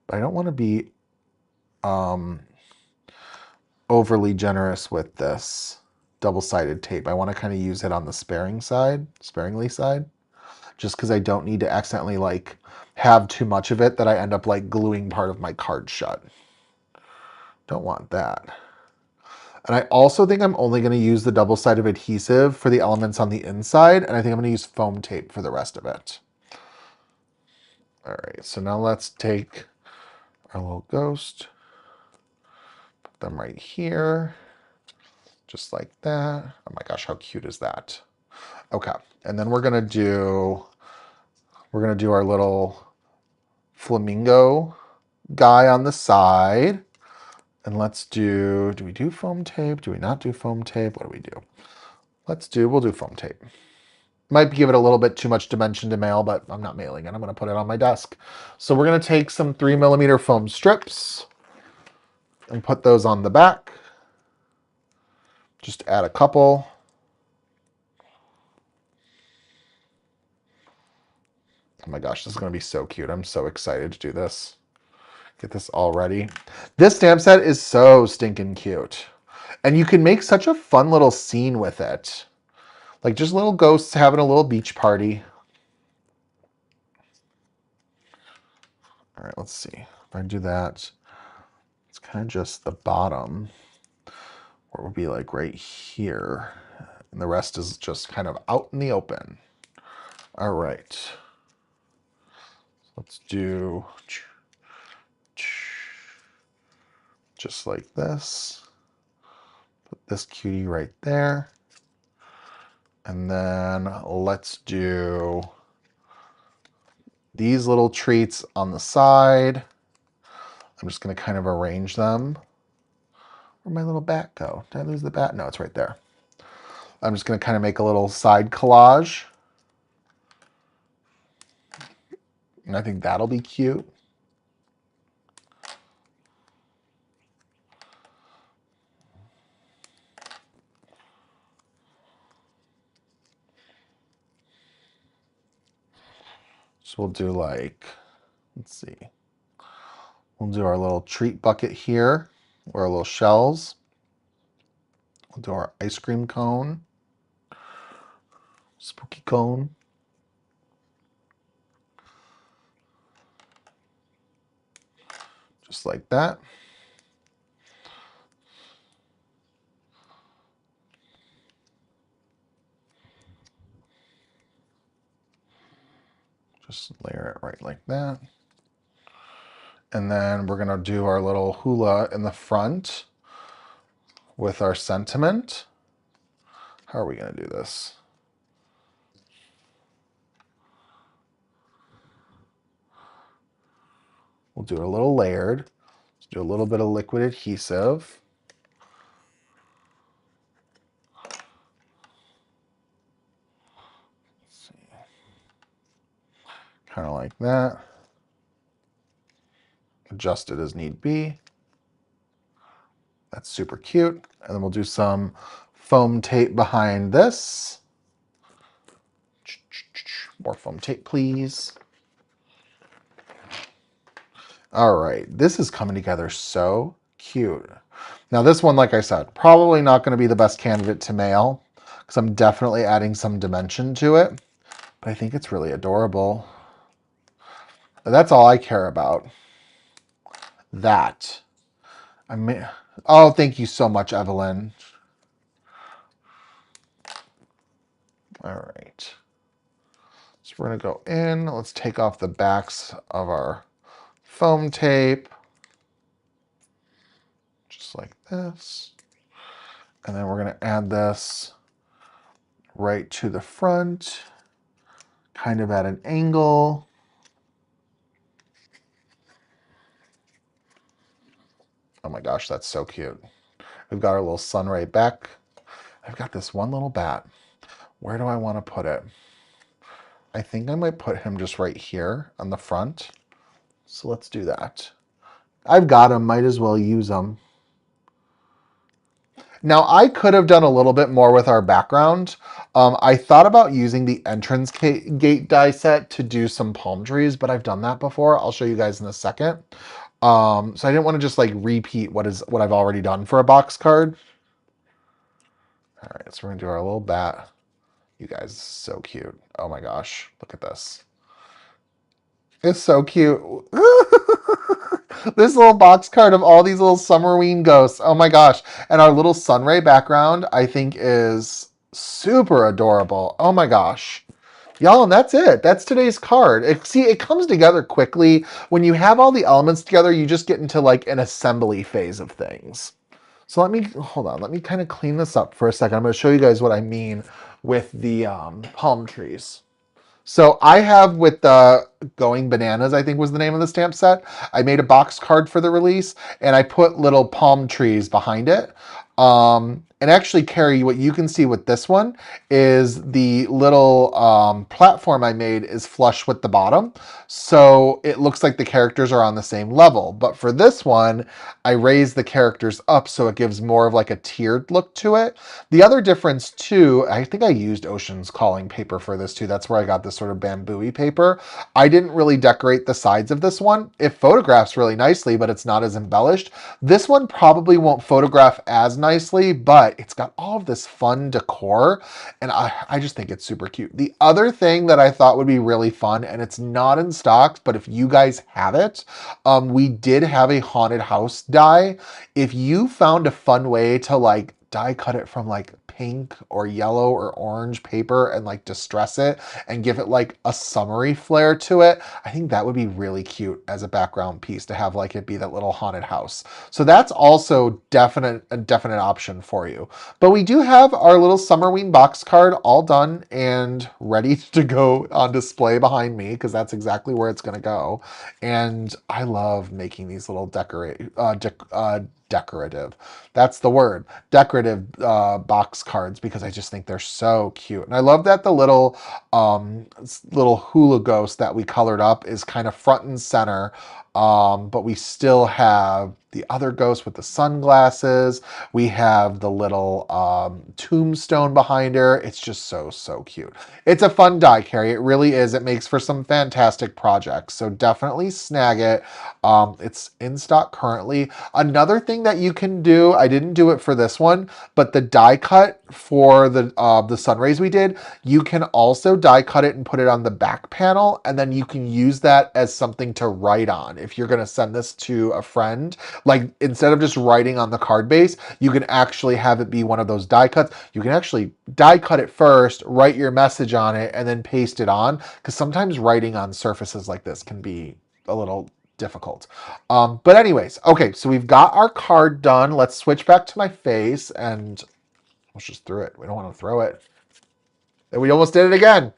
But I don't want to be overly generous with this double-sided tape. I want to kind of use it on the sparingly side, just because I don't need to accidentally like have too much of it that I end up like gluing part of my card shut. Don't want that. And I also think I'm only going to use the double-sided adhesive for the elements on the inside, and I think I'm going to use foam tape for the rest of it. All right, so now let's take our little ghost, put them right here, just like that. Oh my gosh, how cute is that? Okay, and then we're gonna do our little flamingo guy on the side. And let's do we do foam tape? Do we not do foam tape? What do we do? We'll do foam tape. Might give it a little bit too much dimension to mail, but I'm not mailing it. I'm gonna put it on my desk. So we're gonna take some 3mm foam strips and put those on the back. Just add a couple. Oh my gosh, this is gonna be so cute. I'm so excited to do this. Get this all ready. This stamp set is so stinking cute. And you can make such a fun little scene with it. Like just little ghosts having a little beach party. All right, let's see. If I do that, it's kind of just the bottom, where it would be like right here. And the rest is just kind of out in the open. All right. Let's do just like this. Put this cutie right there. And then let's do these little treats on the side. I'm just going to kind of arrange them. Where'd my little bat go? Did I lose the bat? No, it's right there. I'm just going to kind of make a little side collage. And I think that'll be cute. So we'll do like, let's see. We'll do our little treat bucket here, or our little shells. We'll do our ice cream cone, spooky cone. Just like that. Just layer it right like that. And then we're going to do our little hula in the front with our sentiment. How are we going to do this? We'll do a little layered. Let's do a little bit of liquid adhesive. Let's see. Kind of like that. Adjust it as need be. That's super cute. And then we'll do some foam tape behind this. More foam tape, please. All right, this is coming together so cute. Now this one, like I said, probably not going to be the best candidate to mail because I'm definitely adding some dimension to it, but I think it's really adorable. That's all I care about. That. Oh, thank you so much, Evelyn. All right. So we're going to go in. Let's take off the backs of our foam tape. Just like this. And then we're going to add this right to the front, kind of at an angle. Oh my gosh, that's so cute. We've got our little sun right back. I've got this one little bat. Where do I want to put it? I think I might put him just right here on the front. So let's do that. I've got him, might as well use him. Now, I could have done a little bit more with our background. I thought about using the entrance gate die set to do some palm trees, but I've done that before. I'll show you guys in a second. So I didn't want to just like repeat what I've already done for a box card. All right, so we're gonna do our little bat. You guys, so cute. Oh my gosh, look at this. It's so cute. This little box card of all these little Summerween ghosts. Oh my gosh. And our little sunray background, I think, is super adorable. Oh my gosh. Y'all, and that's it. That's today's card. See, it comes together quickly. When you have all the elements together, you just get into like an assembly phase of things. So hold on. Let me kind of clean this up for a second. I'm going to show you guys what I mean with the palm trees. So I have with the Going Bananas, I think was the name of the stamp set. I made a box card for the release and I put little palm trees behind it. And actually, Carrie, what you can see with this one is the little platform I made is flush with the bottom. So it looks like the characters are on the same level. But for this one, I raised the characters up so it gives more of like a tiered look to it. The other difference too, I think I used Ocean's Calling paper for this too. That's where I got this sort of bamboo-y paper. I didn't really decorate the sides of this one. It photographs really nicely, but it's not as embellished. This one probably won't photograph as nicely, but it's got all of this fun decor, and I just think it's super cute. The other thing that I thought would be really fun, and it's not in stock, but if you guys have it, we did have a haunted house die. If you found a fun way to like die cut it from like pink or yellow or orange paper and like distress it and give it like a summery flair to it, I think that would be really cute as a background piece to have like it be that little haunted house. So that's also a definite option for you. But we do have our little Summerween box card all done and ready to go on display behind me because that's exactly where it's going to go. And I love making these little decorative, that's the word, decorative box cards because I just think they're so cute. And I love that the little hula ghost that we colored up is kind of front and center, but we still have the other ghost with the sunglasses. We have the little tombstone behind her. It's just so, so cute. It's a fun die, Carrie. It really is. It makes for some fantastic projects. So definitely snag it. It's in stock currently. Another thing that you can do, I didn't do it for this one, but the die cut for the sun rays we did, you can also die cut it and put it on the back panel, and then you can use that as something to write on. If you're going to send this to a friend, like instead of just writing on the card base, you can actually have it be one of those die cuts. You can actually die cut it first, write your message on it, and then paste it on, because sometimes writing on surfaces like this can be a little difficult. But anyways, okay, so we've got our card done. Let's switch back to my face and let's just throw it. We don't want to throw it. And we almost did it again.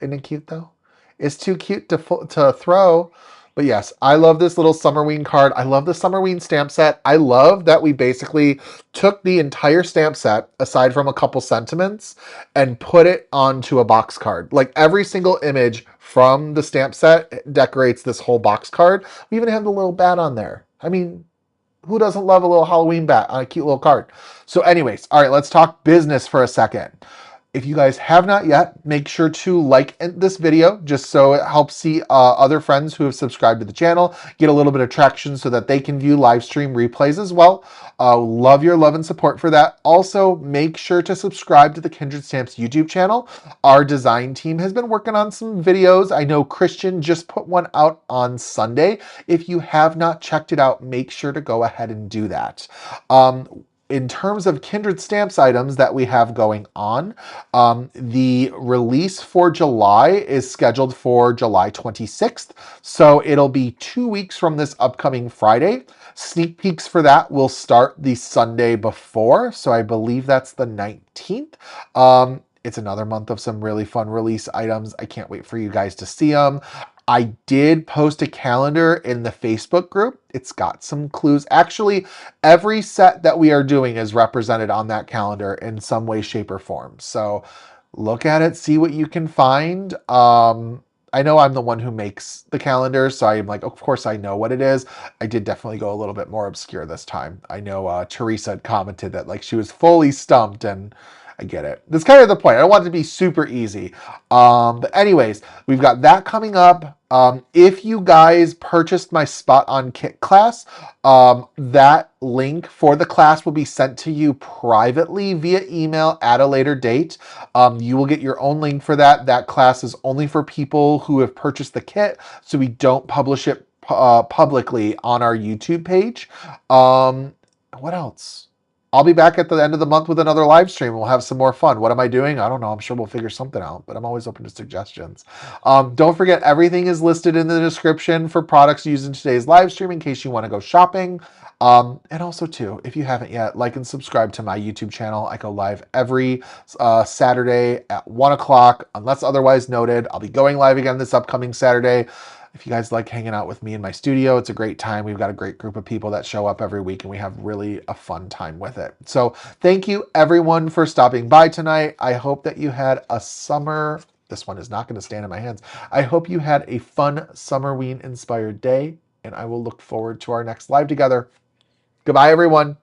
Isn't it cute though? It's too cute to throw. But yes, I love this little Summerween card. I love the Summerween stamp set. I love that we basically took the entire stamp set, aside from a couple sentiments, and put it onto a box card. Like every single image from the stamp set decorates this whole box card. We even have the little bat on there. I mean, who doesn't love a little Halloween bat on a cute little card? So anyways, all right, let's talk business for a second. If you guys have not yet, make sure to like this video just so it helps see other friends who have subscribed to the channel get a little bit of traction so that they can view live stream replays as well. Love your love and support for that. Also, make sure to subscribe to the Kindred Stamps YouTube channel. Our design team has been working on some videos. I know Christian just put one out on Sunday. If you have not checked it out, make sure to go ahead and do that. In terms of Kindred Stamps items that we have going on, the release for July is scheduled for July 26th. So it'll be 2 weeks from this upcoming Friday. Sneak peeks for that will start the Sunday before. So I believe that's the 19th. It's another month of some really fun release items. I can't wait for you guys to see them. I did post a calendar in the Facebook group. It's got some clues. Actually, every set that we are doing is represented on that calendar in some way, shape, or form. So look at it, see what you can find. I know I'm the one who makes the calendar, so I'm like, of course I know what it is. I did definitely go a little bit more obscure this time. I know Teresa had commented that like she was fully stumped, and I get it. That's kind of the point. I don't want it to be super easy. But anyways, we've got that coming up. If you guys purchased my spot on kit class, that link for the class will be sent to you privately via email at a later date. You will get your own link for that. That class is only for people who have purchased the kit, so we don't publish it publicly on our YouTube page. What else? I'll be back at the end of the month with another live stream. We'll have some more fun. What am I doing? I don't know. I'm sure we'll figure something out, but I'm always open to suggestions. Don't forget, everything is listed in the description for products used in today's live stream in case you want to go shopping. And also, too, if you haven't yet, like and subscribe to my YouTube channel. I go live every Saturday at 1 o'clock, unless otherwise noted. I'll be going live again this upcoming Saturday. If you guys like hanging out with me in my studio, it's a great time. We've got a great group of people that show up every week, and we have really a fun time with it. So thank you, everyone, for stopping by tonight. I hope that you had a summer... This one is not going to stand in my hands. I hope you had a fun Summerween-inspired day, and I will look forward to our next live together. Goodbye, everyone.